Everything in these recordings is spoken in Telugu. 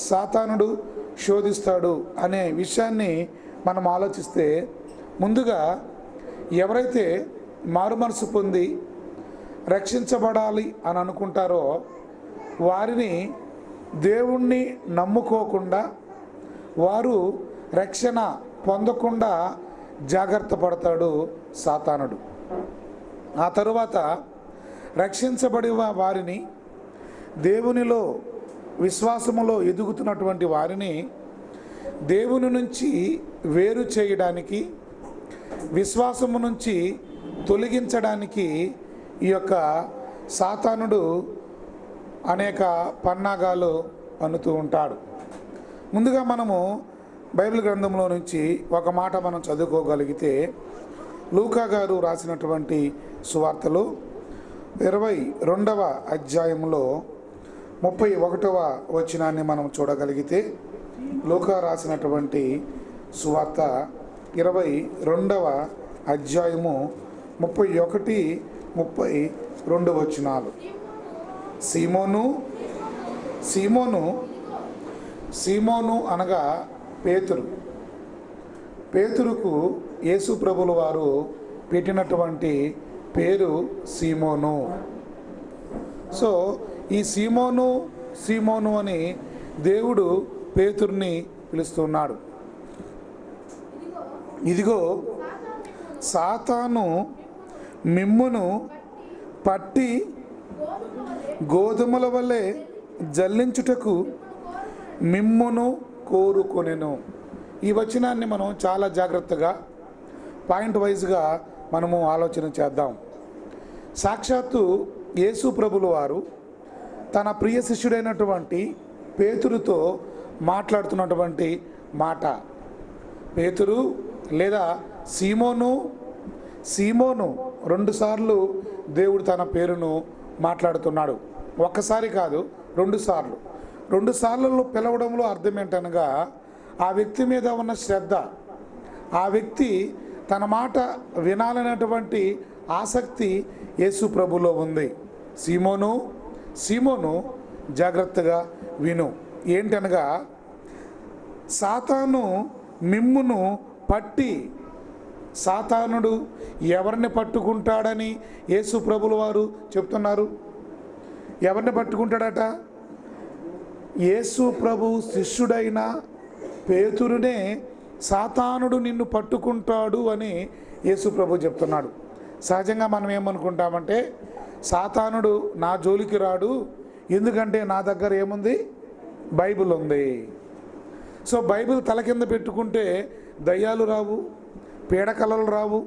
సాతానుడు శోధిస్తాడు అనే విషయాన్ని మనం ఆలోచిస్తే, ముందుగా ఎవరైతే మారుమనసు పొంది రక్షించబడాలి అని అనుకుంటారో వారిని దేవుణ్ణి నమ్ముకోకుండా, వారు రక్షణ పొందకుండా జాగ్రత్త పడతాడు సాతానుడు. ఆ తరువాత రక్షించబడి వారిని, దేవునిలో విశ్వాసములో ఎదుగుతున్నటువంటి వారిని దేవుని నుంచి వేరు చేయడానికి, విశ్వాసము నుంచి తొలగించడానికి ఈ యొక్క సాతానుడు అనేక పన్నాగాలు పన్నుతూ ఉంటాడు. ముందుగా మనము బైబిల్ గ్రంథంలో నుంచి ఒక మాట మనం చదువుకోగలిగితే, లూకా గారు రాసినటువంటి సువార్తలు 22వ అధ్యాయంలో 31వ వచనాన్ని మనం చూడగలిగితే, లూకా రాసినటువంటి సువార్త 22వ అధ్యాయము 31, 32 వచనాలు. సీమోను సీమోను సీమోను అనగా పేతురు. పేతురుకు యేసు ప్రభుల వారు పెట్టినటువంటి పేరు సీమోను. సో ఈ సీమోను సీమోను అని దేవుడు పేతురుని పిలుస్తున్నాడు. ఇదిగో సాతాను మిమ్మును పట్టి గోధుమల వలె జల్లించుటకు మిమ్మును కోరుకొనెను. ఈ వచనాన్ని మనం చాలా జాగ్రత్తగా పాయింట్ వైజ్గా మనము ఆలోచన చేద్దాం. సాక్షాత్తు యేసు ప్రభుల వారు తన ప్రియ శిష్యుడైనటువంటి పేతురుతో మాట్లాడుతున్నటువంటి మాట. పేతురు లేదా సీమోను సీమోను 2 సార్లు దేవుడు తన పేరును మాట్లాడుతున్నాడు. ఒక్కసారి కాదు, 2 సార్లు. 2 సార్లు పిలవడంలో అర్థం ఏంటనగా, ఆ వ్యక్తి మీద ఉన్న శ్రద్ధ, ఆ వ్యక్తి తన మాట వినాలనేటువంటి ఆసక్తి యేసు ప్రభులో ఉంది. సీమోను సీమోను జాగ్రత్తగా విను. ఏంటనగా, సాతాను మిమ్మును పట్టి, సాతానుడు ఎవరిని పట్టుకుంటాడని యేసు ప్రభుల వారు చెప్తున్నారు. ఎవరిని పట్టుకుంటాడట? యేసు ప్రభు శిష్యుడైన పేతురునే సాతానుడు నిన్ను పట్టుకుంటాడు అని యేసు ప్రభు చెప్తున్నాడు. సహజంగా మనం ఏమనుకుంటామంటే, సాతానుడు నా జోలికి రాడు, ఎందుకంటే నా దగ్గర ఏముంది? బైబిల్ ఉంది. సో బైబిల్ తల కింద పెట్టుకుంటే దయ్యాలు రావు, పీడకలలు రావు,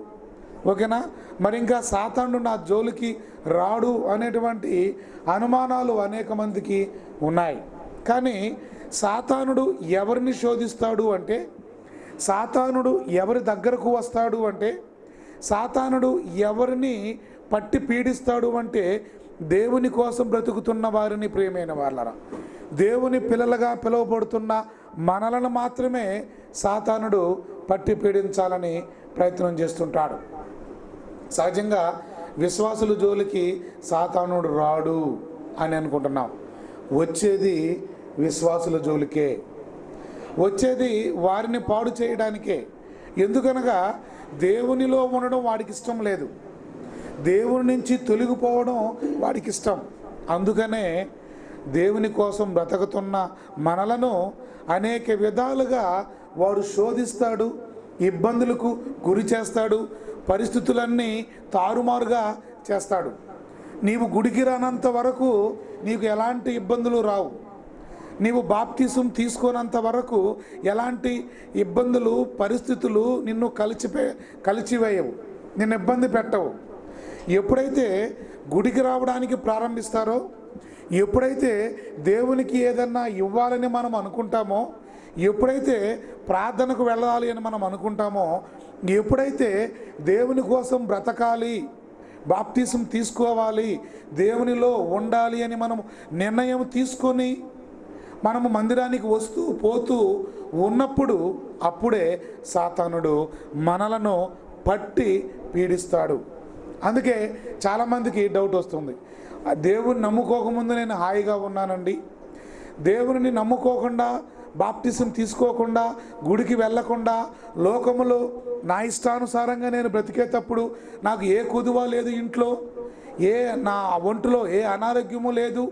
ఓకేనా? మరి ఇంకా సాతానుడు నా జోలికి రాడు అనేటువంటి అనుమానాలు అనేక మందికి ఉన్నాయి. కానీ సాతానుడు ఎవరిని శోధిస్తాడు అంటే, సాతానుడు ఎవరి దగ్గరకు వస్తాడు అంటే, సాతానుడు ఎవరిని పట్టి పీడిస్తాడు అంటే, దేవుని కోసం బ్రతుకుతున్న వారిని, ప్రియమైన వాళ్ళరా, దేవుని పిల్లలుగా పిలువబడుతున్న మనలను మాత్రమే సాతానుడు పట్టి పీడించాలని ప్రయత్నం చేస్తుంటాడు. సహజంగా విశ్వాసుల జోలికి సాతానుడు రాడు అని అనుకుంటున్నాం. వచ్చేది విశ్వాసుల జోలికే, వచ్చేది వారిని పాడు చేయడానికే. ఎందుకనగా దేవునిలో ఉండడం వాడికి ఇష్టం లేదు, దేవుని నుంచి తొలగిపోవడం వాడికి ఇష్టం. అందుకనే దేవుని కోసం బ్రతుకుతున్న మనలను అనేక విధాలుగా వాడు శోధిస్తాడు, ఇబ్బందులకు గురి చేస్తాడు, పరిస్థితులన్నీ తారుమారుగా చేస్తాడు. నీవు గుడికి రానంత వరకు నీకు ఎలాంటి ఇబ్బందులు రావు, నీవు బాప్తిసం తీసుకోనంత వరకు ఎలాంటి ఇబ్బందులు, పరిస్థితులు నిన్ను కలిచివేయవు, నిన్ను ఇబ్బంది పెట్టవు. ఎప్పుడైతే గుడికి రావడానికి ప్రారంభిస్తారో, ఎప్పుడైతే దేవునికి ఏదన్నా ఇవ్వాలని మనం అనుకుంటామో, ఎప్పుడైతే ప్రార్థనకు వెళ్ళాలి అని మనం అనుకుంటామో, ఎప్పుడైతే దేవుని కోసం బ్రతకాలి, బాప్తిసం తీసుకోవాలి, దేవునిలో ఉండాలి అని మనం నిర్ణయం తీసుకొని మనము మందిరానికి వస్తూ పోతూ ఉన్నప్పుడు, అప్పుడే సాతానుడు మనలను పట్టి పీడిస్తాడు. అందుకే చాలామందికి డౌట్ వస్తుంది, దేవుని నమ్ముకోకముందు నేను హాయిగా ఉన్నానండి, దేవుని నమ్ముకోకుండా, బాప్టిజం తీసుకోకుండా, గుడికి వెళ్ళకుండా, లోకములో నా ఇష్టానుసారంగా నేను బ్రతికేటప్పుడు నాకు ఏ కుదువ లేదు, ఇంట్లో నా ఒంటిలో ఏ అనారోగ్యము లేదు,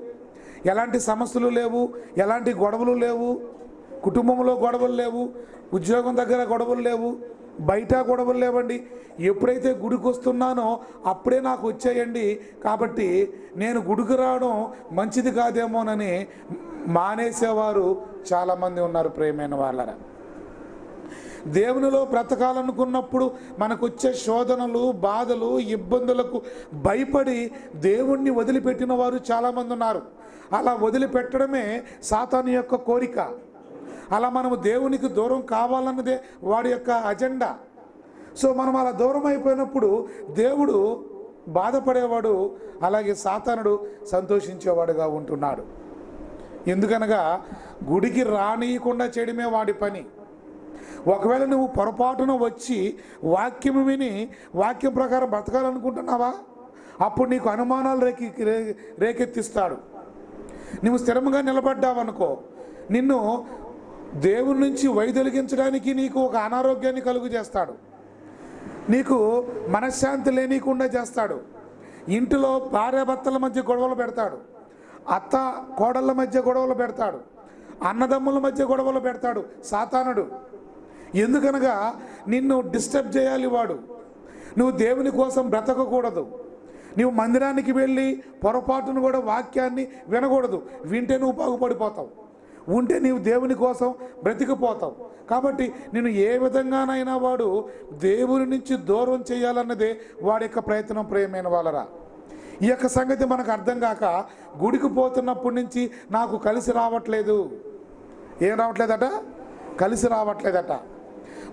ఎలాంటి సమస్యలు లేవు, ఎలాంటి గొడవలు లేవు, కుటుంబంలో గొడవలు లేవు, ఉద్యోగం దగ్గర గొడవలు లేవు, బయట గొడవలు లేవండి. ఎప్పుడైతే గుడికి వస్తున్నానో అప్పుడే నాకు వచ్చాయండి, కాబట్టి నేను గుడికి రావడం మంచిది కాదేమోనని మానేసేవారు చాలామంది ఉన్నారు. ప్రియమైన వాళ్ళరా, దేవునిలో బ్రతకాలనుకున్నప్పుడు మనకు వచ్చే శోధనలు, బాధలు, ఇబ్బందులకు భయపడి దేవుణ్ణి వదిలిపెట్టిన వారు చాలామంది ఉన్నారు. అలా వదిలిపెట్టడమే సాతాను యొక్క కోరిక. అలా మనము దేవునికి దూరం కావాలన్నదే వాడి యొక్క అజెండా. సో మనం అలా దూరం అయిపోయినప్పుడు దేవుడు బాధపడేవాడు, అలాగే సాతానుడు సంతోషించేవాడుగా ఉంటున్నాడు. ఎందుకనగా గుడికి రానియకుండా చేయడమే వాడి పని. ఒకవేళ నువ్వు పొరపాటున వచ్చి వాక్యం విని వాక్యం ప్రకారం బ్రతకాలనుకుంటున్నావా, అప్పుడు నీకు అనుమానాలు రేకెత్తిస్తాడు. నువ్వు స్థిరంగా నిలబడ్డావనుకో, నిన్ను దేవుని నుంచి వైదొలిగించడానికి నీకు ఒక అనారోగ్యాన్ని కలుగు చేస్తాడు, నీకు మనశ్శాంతి లేనికుండా చేస్తాడు, ఇంటిలో భార్యాభర్తల మధ్య గొడవలు పెడతాడు, అత్త కోడళ్ళ మధ్య గొడవలు పెడతాడు, అన్నదమ్ముల మధ్య గొడవలు పెడతాడు సాతానుడు. ఎందుకనగా నిన్ను డిస్టర్బ్ చేయాలి వాడు. నువ్వు దేవుని కోసం బ్రతకకూడదు. నువ్వు మందిరానికి వెళ్ళి పొరపాటును కూడా వాక్యాన్ని వినకూడదు. వింటే నువ్వు బాగుపడిపోతావు, ఉంటే నీవు దేవుని కోసం బ్రతికిపోతావు. కాబట్టి నేను ఏ విధంగానైనా వాడు దేవుని నుంచి దూరం చేయాలన్నదే వాడి యొక్క ప్రయత్నం. ప్రియమైన వాళ్ళరా, ఈ యొక్క సంగతి మనకు అర్థం కాక గుడికి పోతున్నప్పటి నుంచి నాకు కలిసి రావట్లేదు. ఏం రావట్లేదట? కలిసి రావట్లేదట.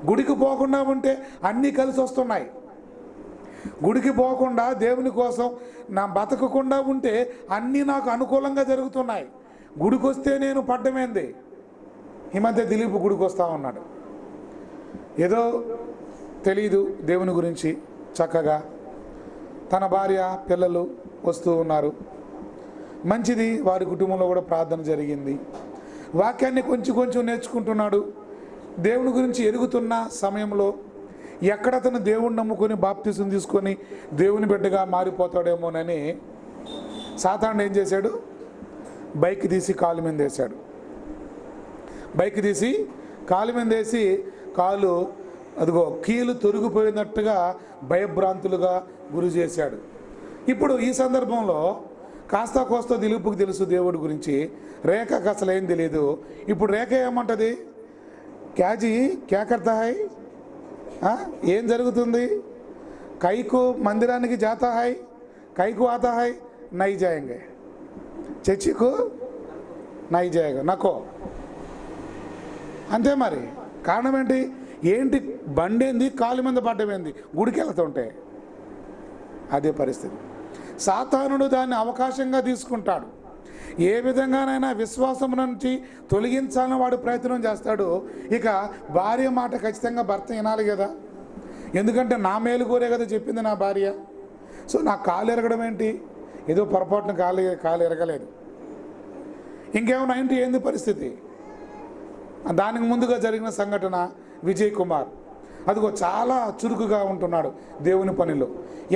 గుడికి పోకుండా ఉంటే అన్నీ కలిసి వస్తున్నాయి. గుడికి పోకుండా దేవుని కోసం నా బతకకుండా ఉంటే అన్నీ నాకు అనుకూలంగా జరుగుతున్నాయి. గుడికి వస్తే నేను పడ్డమేంది. ఈ మధ్య దిలీప్ గుడికి వస్తూ ఉన్నాడు. ఏదో తెలీదు దేవుని గురించి, చక్కగా తన భార్య పిల్లలు వస్తూ ఉన్నారు. మంచిది, వారి కుటుంబంలో కూడా ప్రార్థన జరిగింది. వాక్యాన్ని కొంచెం నేర్చుకుంటున్నాడు. దేవుని గురించి ఎరుగుతున్న సమయంలో ఎక్కడ అతను దేవుణ్ణి నమ్ముకొని బాప్తిజం తీసుకొని దేవుని బిడ్డగా మారిపోతాడేమోనని సాతానుడు ఏం చేశాడు? బైక్ తీసి కాలు మీద వేశాడు. బైక్ తీసి కాలు మీద వేసి కాలు అదిగో కీలు తొరిగిపోయినట్టుగా భయభ్రాంతులుగా గురి చేశాడు. ఇప్పుడు ఈ సందర్భంలో కాస్త కోస్తా దిలీపుకి తెలుసు దేవుడి గురించి, రేఖకు అసలు ఏం తెలియదు. ఇప్పుడు రేఖ ఏమంటుంది? క్యాజీ క్యా కర్తా హై, ఏం జరుగుతుంది? కైకు మందిరానికి జాతా హై, కైకు ఆతా హై, నై జాయేంగే, చర్చికు నై జాయేగా నకో. అంతే మరి. కారణం ఏంటి? ఏంటి బండేంది, కాలు మీద పడ్డమేంది, గుడికి వెళ్తుంటే. అదే పరిస్థితి. సాతానుడు దాన్ని అవకాశంగా తీసుకుంటాడు. ఏ విధంగానైనా విశ్వాసం నుంచి తొలగించాలని వాడు ప్రయత్నం చేస్తాడు. ఇక భార్య మాట ఖచ్చితంగా భర్త వినాలి కదా, ఎందుకంటే నా మేలు కోరే కదా చెప్పింది నా భార్య. సో నా కాలు ఎరగడం ఏంటి? ఏదో పొరపాటున కాలు ఎరగలేదు, ఇంకేమైనా ఏంటి? ఏంది పరిస్థితి? దానికి ముందుగా జరిగిన సంఘటన విజయ్ కుమార్. అదిగో చాలా చురుకుగా ఉంటున్నాడు దేవుని పనిలో.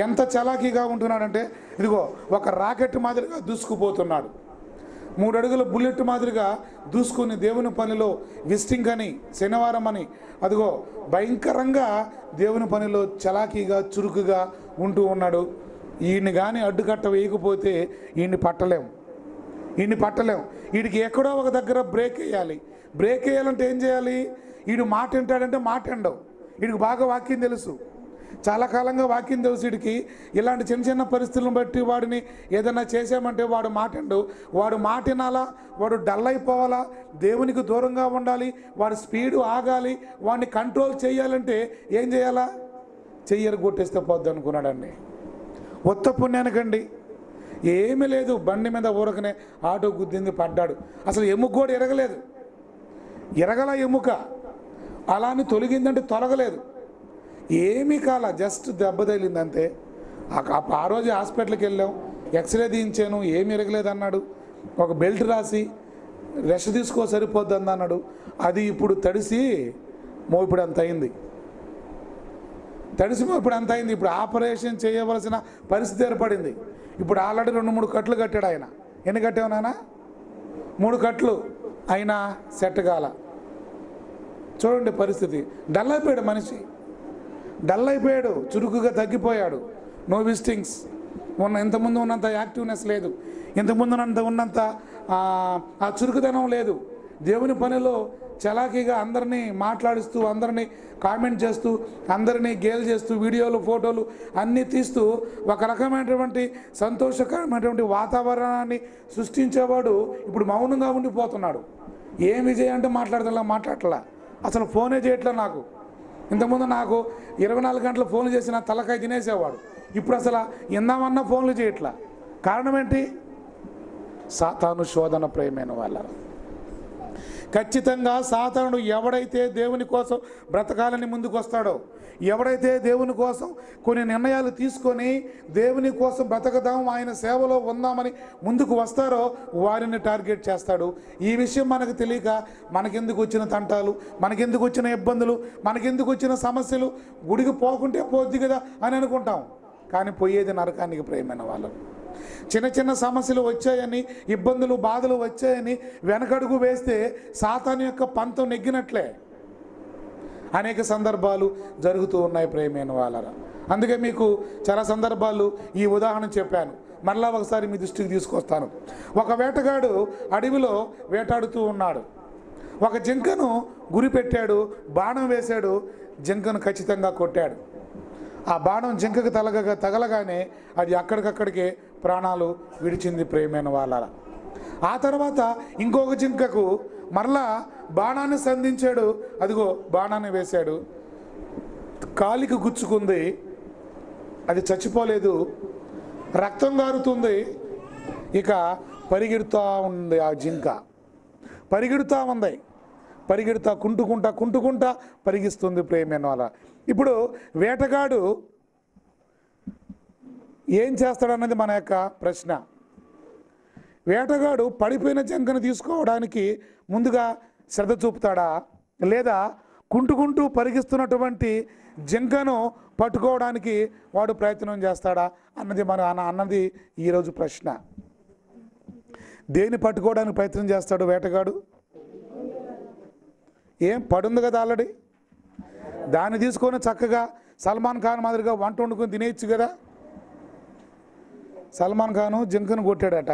ఎంత చలాకీగా ఉంటున్నాడంటే ఇదిగో ఒక రాకెట్ మాదిరిగా దూసుకుపోతున్నాడు. 3 అడుగుల బుల్లెట్ మాదిరిగా దూసుకుని దేవుని పనిలో విజిటింగ్ అని, శనివారం అని, అదిగో భయంకరంగా దేవుని పనిలో చలాకీగా చురుకుగా ఉంటూ ఉన్నాడు. ఈయన్ని కానీ అడ్డుకట్ట వేయకపోతే ఈయన్ని పట్టలేం. వీడికి ఎక్కడో ఒక దగ్గర బ్రేక్ వేయాలి. బ్రేక్ వేయాలంటే ఏం చేయాలి? వీడు మాట వింటాడంటే మాట వినడు. వీడికి బాగా వాక్యం తెలుసు, చాలా కాలంగా వాక్యం తెలుసు వీడికి. ఇలాంటి చిన్న పరిస్థితులను బట్టి వాడిని ఏదైనా చేసామంటే వాడు మాట వినడు. వాడు మాట వినాలా, వాడు డల్ అయిపోవాలా, దేవునికి దూరంగా ఉండాలి, వాడి స్పీడు ఆగాలి, వాడిని కంట్రోల్ చేయాలంటే ఏం చేయాలా? చెయ్యరు కొట్టేస్తే పోద్ది అనుకున్నాడండి. ఉత్త పుణ్యానికండి, ఏమీ లేదు. బండి మీద ఊరకనే ఆటో గుద్దింది, పడ్డాడు. అసలు ఎముక కూడా ఎరగల ఎముక. అలాని తొలగిందంటే తొలగలేదు, ఏమీ కాల, జస్ట్ దెబ్బ తగిలింది అంతే. ఆ రోజు హాస్పిటల్కి వెళ్ళాం, ఎక్స్రే తీయించాను, ఏమి ఎరగలేదు అన్నాడు. ఒక బెల్ట్ రాసి రెస్ట్ తీసుకో సరిపోద్ది అన్నాడు. అది ఇప్పుడు తడిసి మోపిడి అంత అయింది. తడిసి మోపిడి అంత అయింది. ఇప్పుడు ఆపరేషన్ చేయవలసిన పరిస్థితి ఏర్పడింది. ఇప్పుడు ఆల్రెడీ 2-3 కట్లు కట్టాడు ఆయన. ఎన్ని కట్టావు నాన్న? 3 కట్లు అయినా సెట్ కాల. చూడండి పరిస్థితి. డల్ అయిపోయాడు మనిషి, డల్ అయిపోయాడు, చురుకుగా తగ్గిపోయాడు. నో విజిటింగ్స్, ఇంతకుముందు ఉన్నంత యాక్టివ్నెస్ లేదు, ఇంతకుముందు ఉన్నంత ఆ చురుకుదనం లేదు. దేవుని పనిలో చలాకీగా అందరినీ మాట్లాడిస్తూ, అందరినీ కామెంట్ చేస్తూ, అందరినీ గేల్ చేస్తూ, వీడియోలు ఫోటోలు అన్నీ తీస్తూ ఒక రకమైనటువంటి సంతోషకరమైనటువంటి వాతావరణాన్ని సృష్టించేవాడు ఇప్పుడు మౌనంగా ఉండిపోతున్నాడు. ఏం విజయ్ అంటే మాట్లాడట్లా, అసలు ఫోనే చేయట్లే. నాకు ఇంతకుముందు నాకు 24 గంటలు ఫోన్లు చేసిన తలకాయ తినేసేవాడు. ఇప్పుడు అసలు ఎందామన్నా ఫోన్లు చేయట్లా. కారణం ఏంటి? సాతాను శోధన ప్రేమైన వాళ్ళ. ఖచ్చితంగా సాతానుడు ఎవడైతే దేవుని కోసం బ్రతకాలని ముందుకు వస్తాడో, ఎవడైతే దేవుని కోసం కొన్ని నిర్ణయాలు తీసుకొని దేవుని కోసం బ్రతకదాం, ఆయన సేవలో ఉందామని ముందుకు వస్తారో వారిని టార్గెట్ చేస్తాడు. ఈ విషయం మనకు తెలియక మనకెందుకు వచ్చిన తంటాలు, మనకెందుకు వచ్చిన ఇబ్బందులు, మనకెందుకు వచ్చిన సమస్యలు, గుడికి పోకుంటే పోద్ది కదా అని అనుకుంటాం. కానీ పోయేది నరకానికి ప్రేమైన వాళ్ళు. చిన్న చిన్న సమస్యలు వచ్చాయని, ఇబ్బందులు బాధలు వచ్చాయని వెనకడుగు వేస్తే సాతాను యొక్క పంతం నెగ్గినట్లే. అనేక సందర్భాలు జరుగుతూ ఉన్నాయి ప్రేమైన వాళ్ళరా. అందుకే మీకు చాలా సందర్భాలు ఈ ఉదాహరణ చెప్పాను. మరలా ఒకసారి మీ దృష్టికి తీసుకొస్తాను. ఒక వేటగాడు అడవిలో వేటాడుతూ ఉన్నాడు. ఒక జింకను గురి పెట్టాడు, బాణం వేశాడు, జింకను ఖచ్చితంగా కొట్టాడు. ఆ బాణం జింకకు తగలగానే అది అక్కడికక్కడికే ప్రాణాలు విడిచింది ప్రేమైన వాళ్ళ. ఆ తర్వాత ఇంకొక జింకకు మరలా బాణాన్ని సంధించాడు. అదిగో బాణాన్ని వేశాడు, కాలికి గుచ్చుకుంది, అది చచ్చిపోలేదు, రక్తం గారుతుంది. ఇక పరిగెడుతూ ఉంది ఆ జింక, పరిగెడుతూ ఉంది, పరిగెడుతూ కుంటుకుంటా పరిగిస్తుంది ప్రేమైన వాళ్ళ. ఇప్పుడు వేటగాడు ఏం చేస్తాడన్నది మన యొక్క ప్రశ్న. వేటగాడు పడిపోయిన జింకను తీసుకోవడానికి ముందుగా శ్రద్ధ చూపుతాడా, లేదా కుంటుకుంటూ పరిగిస్తున్నటువంటి జింకను పట్టుకోవడానికి వాడు ప్రయత్నం చేస్తాడా అన్నది ఈరోజు ప్రశ్న. దేన్ని పట్టుకోవడానికి ప్రయత్నం చేస్తాడు వేటగాడు? ఏం పడుంది కదా ఆల్రెడీ, దాన్ని తీసుకొని చక్కగా సల్మాన్ ఖాన్ మాదిరిగా వంట వండుకొని తినేయచ్చు కదా. సల్మాన్ ఖాను జింకను కొట్టాడట,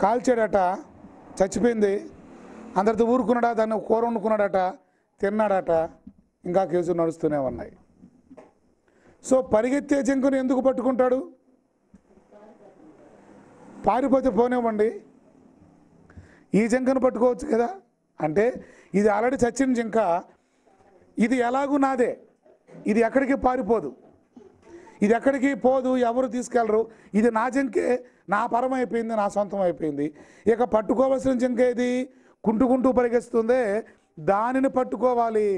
కాల్చాడట, చచ్చిపోయింది. అందరితో ఊరుకున్నాడా, దాన్ని కూర వండుకున్నాడట, తిన్నాడట, ఇంకా కేసులు నడుస్తూనే ఉన్నాయి. సో పరిగెత్తే జింకను ఎందుకు పట్టుకుంటాడు? పారిపోతే పోనివ్వండి, ఈ జింకను పట్టుకోవచ్చు కదా. అంటే ఇది ఆల్రెడీ చచ్చిన జింక, ఇది ఎలాగూ నాదే, ఇది ఎక్కడికి పారిపోదు, ఇది ఎక్కడికి పోదు, ఎవరు తీసుకెళ్ళరు, ఇది నా జింకే, నా పరం అయిపోయింది, నా సొంతం అయిపోయింది. ఇక పట్టుకోవాల్సిన జింక ఏది? కుంటుకుంటూ పరిగెత్తుందే, దానిని పట్టుకోవాలి.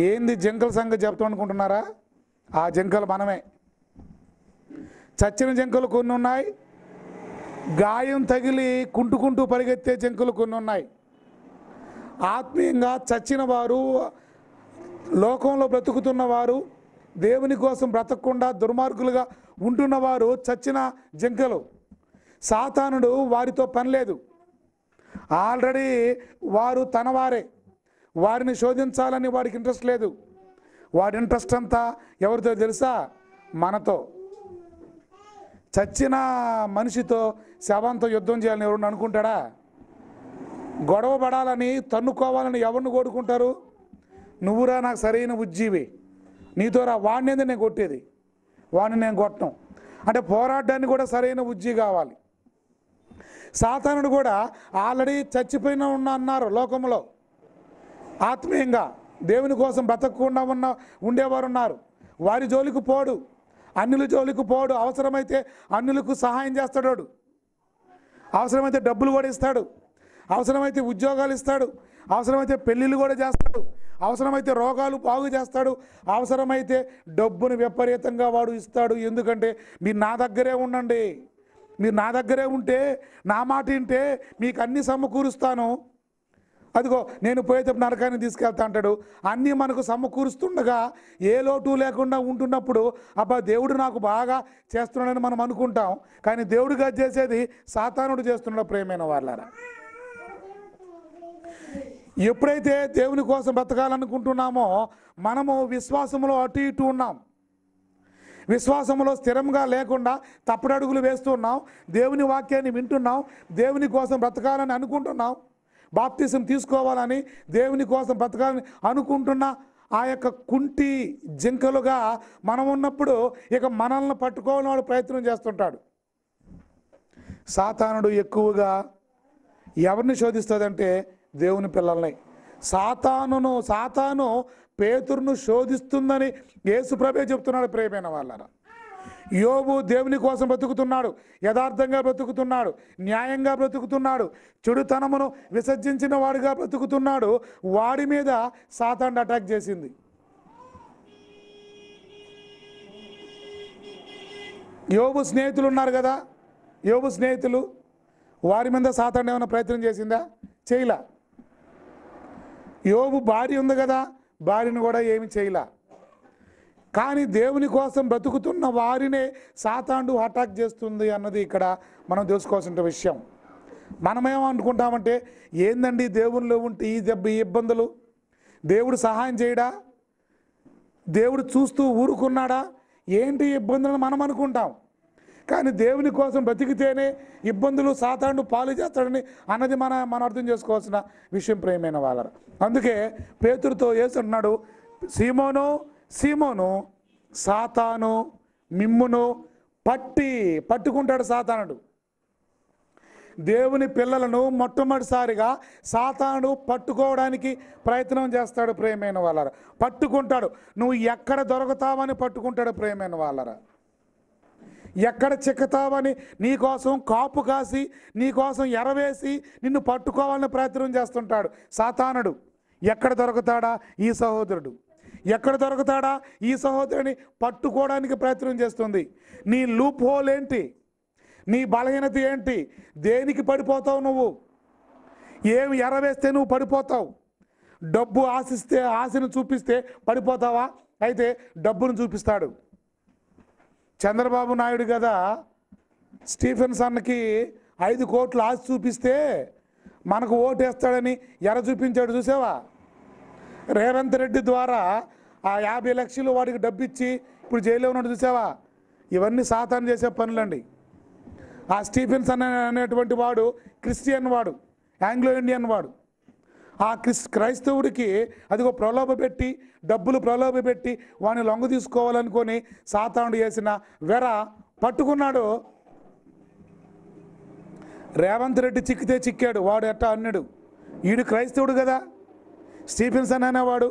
ఏంది జింకల సంగతి చెప్తాం అనుకుంటున్నారా? ఆ జింకలు మనమే. చచ్చిన జింకలు కొన్ని ఉన్నాయి, గాయం తగిలి కుంటుకుంటూ పరిగెత్తే జింకలు కొన్ని ఉన్నాయి. ఆత్మీయంగా చచ్చిన వారు, లోకంలో బ్రతుకుతున్నవారు, దేవుని కోసం బ్రతకకుండా దుర్మార్గులుగా ఉంటున్నవారు చచ్చిన జింకలు. సాతానుడు వారితో పని లేదు, ఆల్రెడీ వారు తనవారే, వారిని శోధించాలని వాడికి ఇంట్రెస్ట్ లేదు. వాడి ఇంట్రెస్ట్ అంతా ఎవరితో తెలుసా? మనతో. చచ్చిన మనిషితో, శవంతో యుద్ధం చేయాలని ఎవరు అనుకుంటాడా? గొడవ పడాలని, తన్నుకోవాలని ఎవరిని కోరుకుంటారు? నువ్వురా నాకు సరైన ఉజ్జీవి, నీతో రా, వాడినేది నేను కొట్టేది, వాడిని నేను కొట్టను అంటే పోరాడడానికి కూడా సరైన ఉజ్జీ కావాలి. సాతానుడు కూడా ఆల్రెడీ చచ్చిపోయిన అన్నారు లోకంలో. ఆత్మీయంగా దేవుని కోసం బ్రతకకుండా ఉండేవారు ఉన్నారు. వారి జోలికి పోడు, అన్యుల జోలికి పోడు. అవసరమైతే అన్యులకు సహాయం చేస్తాడు, అవసరమైతే డబ్బులు కూడా ఇస్తాడు, అవసరమైతే ఉద్యోగాలు ఇస్తాడు, అవసరమైతే పెళ్ళిళ్ళు కూడా చేస్తాడు, అవసరమైతే రోగాలు బాగు చేస్తాడు, అవసరమైతే డబ్బును విపరీతంగా వాడు ఇస్తాడు. ఎందుకంటే మీరు నా దగ్గరే ఉండండి, మీరు నా దగ్గరే ఉంటే, నా మాట వింటే మీకు అన్నీ సమకూరుస్తాను, అదిగో నేను పోయేటప్పుడు నరకాన్ని తీసుకెళ్తా అంటాడు. అన్నీ మనకు సమకూరుస్తుండగా ఏ లోటు లేకుండా ఉంటున్నప్పుడు అబ్బా దేవుడు నాకు బాగా చేస్తున్నాడని మనం అనుకుంటాం. కానీ దేవుడిగా చేసేది సాతానుడు చేస్తున్నాడు ప్రియమైన వాళ్ళారా. ఎప్పుడైతే దేవుని కోసం బ్రతకాలనుకుంటున్నామో మనము విశ్వాసంలో అటు ఇటు ఉన్నాం. విశ్వాసంలో స్థిరంగా లేకుండా తప్పుడడుగులు వేస్తున్నాం. దేవుని వాక్యాన్ని వింటున్నాం, దేవుని కోసం బ్రతకాలని అనుకుంటున్నాం, బాప్తిసం తీసుకోవాలని దేవుని కోసం బ్రతకాలని అనుకుంటున్న ఆ యొక్క కుంటి జింకలుగా మనం ఉన్నప్పుడు ఇక మనల్ని పట్టుకోవాలని వాడు ప్రయత్నం చేస్తుంటాడు. సాతానుడు ఎక్కువగా ఎవరిని శోధిస్తుందంటే దేవుని పిల్లల్ని. సాతాను పేతురును శోధిస్తుందని యేసుప్రభువే చెప్తున్నాడు ప్రియమైన వాళ్ళారా. యోబు దేవుని కోసం బ్రతుకుతున్నాడు, యథార్థంగా బ్రతుకుతున్నాడు, న్యాయంగా బ్రతుకుతున్నాడు, చెడుతనమును విసర్జించిన వాడిగా బ్రతుకుతున్నాడు. వాడి మీద సాతాను అటాక్ చేసింది. యోబు స్నేహితులు ఉన్నారు కదా, యోబు స్నేహితులు, వారి మీద సాతాను ఏమైనా ప్రయత్నం చేసిందా? చేయలా. యోబు భార్య ఉంది కదా, భార్యను కూడా ఏమి చేయలా. కానీ దేవుని కోసం బ్రతుకుతున్న వారినే సాతాను అటాక్ చేస్తుంది అన్నది ఇక్కడ మనం తెలుసుకోవాల్సిన విషయం. మనమేమనుకుంటామంటే ఏందండి దేవునిలో ఉంటే ఈ ఇబ్బందులు, దేవుడు సహాయం చేయడా, దేవుడు చూస్తూ ఊరుకున్నాడా, ఏంటి ఇబ్బందులు మనం అనుకుంటాం. కానీ దేవుని కోసం బ్రతికితేనే ఇబ్బందులు సాతాను పాలు చేస్తాడని అన్నది మనం అర్థం చేసుకోవాల్సిన విషయం ప్రియమైన వాళ్ళ. అందుకే పేతురుతో యేసు అన్నాడు, సీమోను సీమోను, సాతాను మిమ్మును పట్టుకుంటాడు సాతానుడు. దేవుని పిల్లలను మొట్టమొదటిసారిగా సాతానుడు పట్టుకోవడానికి ప్రయత్నం చేస్తాడు ప్రియమైన వాళ్ళరా. పట్టుకుంటాడు. నువ్వు ఎక్కడ దొరుకుతావని పట్టుకుంటాడు ప్రియమైన వాళ్ళరా. ఎక్కడ చిక్కుతావని నీకోసం కాపు కాసి, నీకోసం ఎరవేసి నిన్ను పట్టుకోవాలని ప్రయత్నం చేస్తుంటాడు సాతానుడు. ఎక్కడ దొరుకుతాడా ఈ సహోదరుడు, ఎక్కడ దొరుకుతాడా ఈ సహోదరుని పట్టుకోవడానికి ప్రయత్నం చేస్తుంది. నీ లూప్ హోల్ ఏంటి, నీ బలహీనత ఏంటి, దేనికి పడిపోతావు నువ్వు, ఏమి ఎరవేస్తే నువ్వు పడిపోతావు. డబ్బు ఆశను చూపిస్తే పడిపోతావా? అయితే డబ్బును చూపిస్తాడు. చంద్రబాబు నాయుడు కదా స్టీఫెన్సన్కి 5 కోట్ల ఆశ చూపిస్తే మనకు ఓటేస్తాడని ఎర చూపించాడు చూసావా. రేవంత్ రెడ్డి ద్వారా ఆ 50 లక్షలు వాడికి డబ్బిచ్చి ఇప్పుడు జైల్లో ఉన్నాడు చూసావా. ఇవన్నీ సాతాను చేసే పనులండి. ఆ స్టీఫెన్సన్ అనేటువంటి వాడు క్రిస్టియన్ వాడు, ఆంగ్లో ఇండియన్ వాడు. ఆ క్రైస్తవుడికి అదిగో ప్రలోభపెట్టి, డబ్బులు ప్రలోభపెట్టి వాడిని లొంగ తీసుకోవాలనుకొని సాతానుడు చేసిన వెర పట్టుకున్నాడు. రేవంత్ రెడ్డి చిక్కితే చిక్కాడు, వాడు ఎట్టా అన్నాడు. ఈడు క్రైస్తవుడు కదా స్టీఫెన్సన్ అనేవాడు,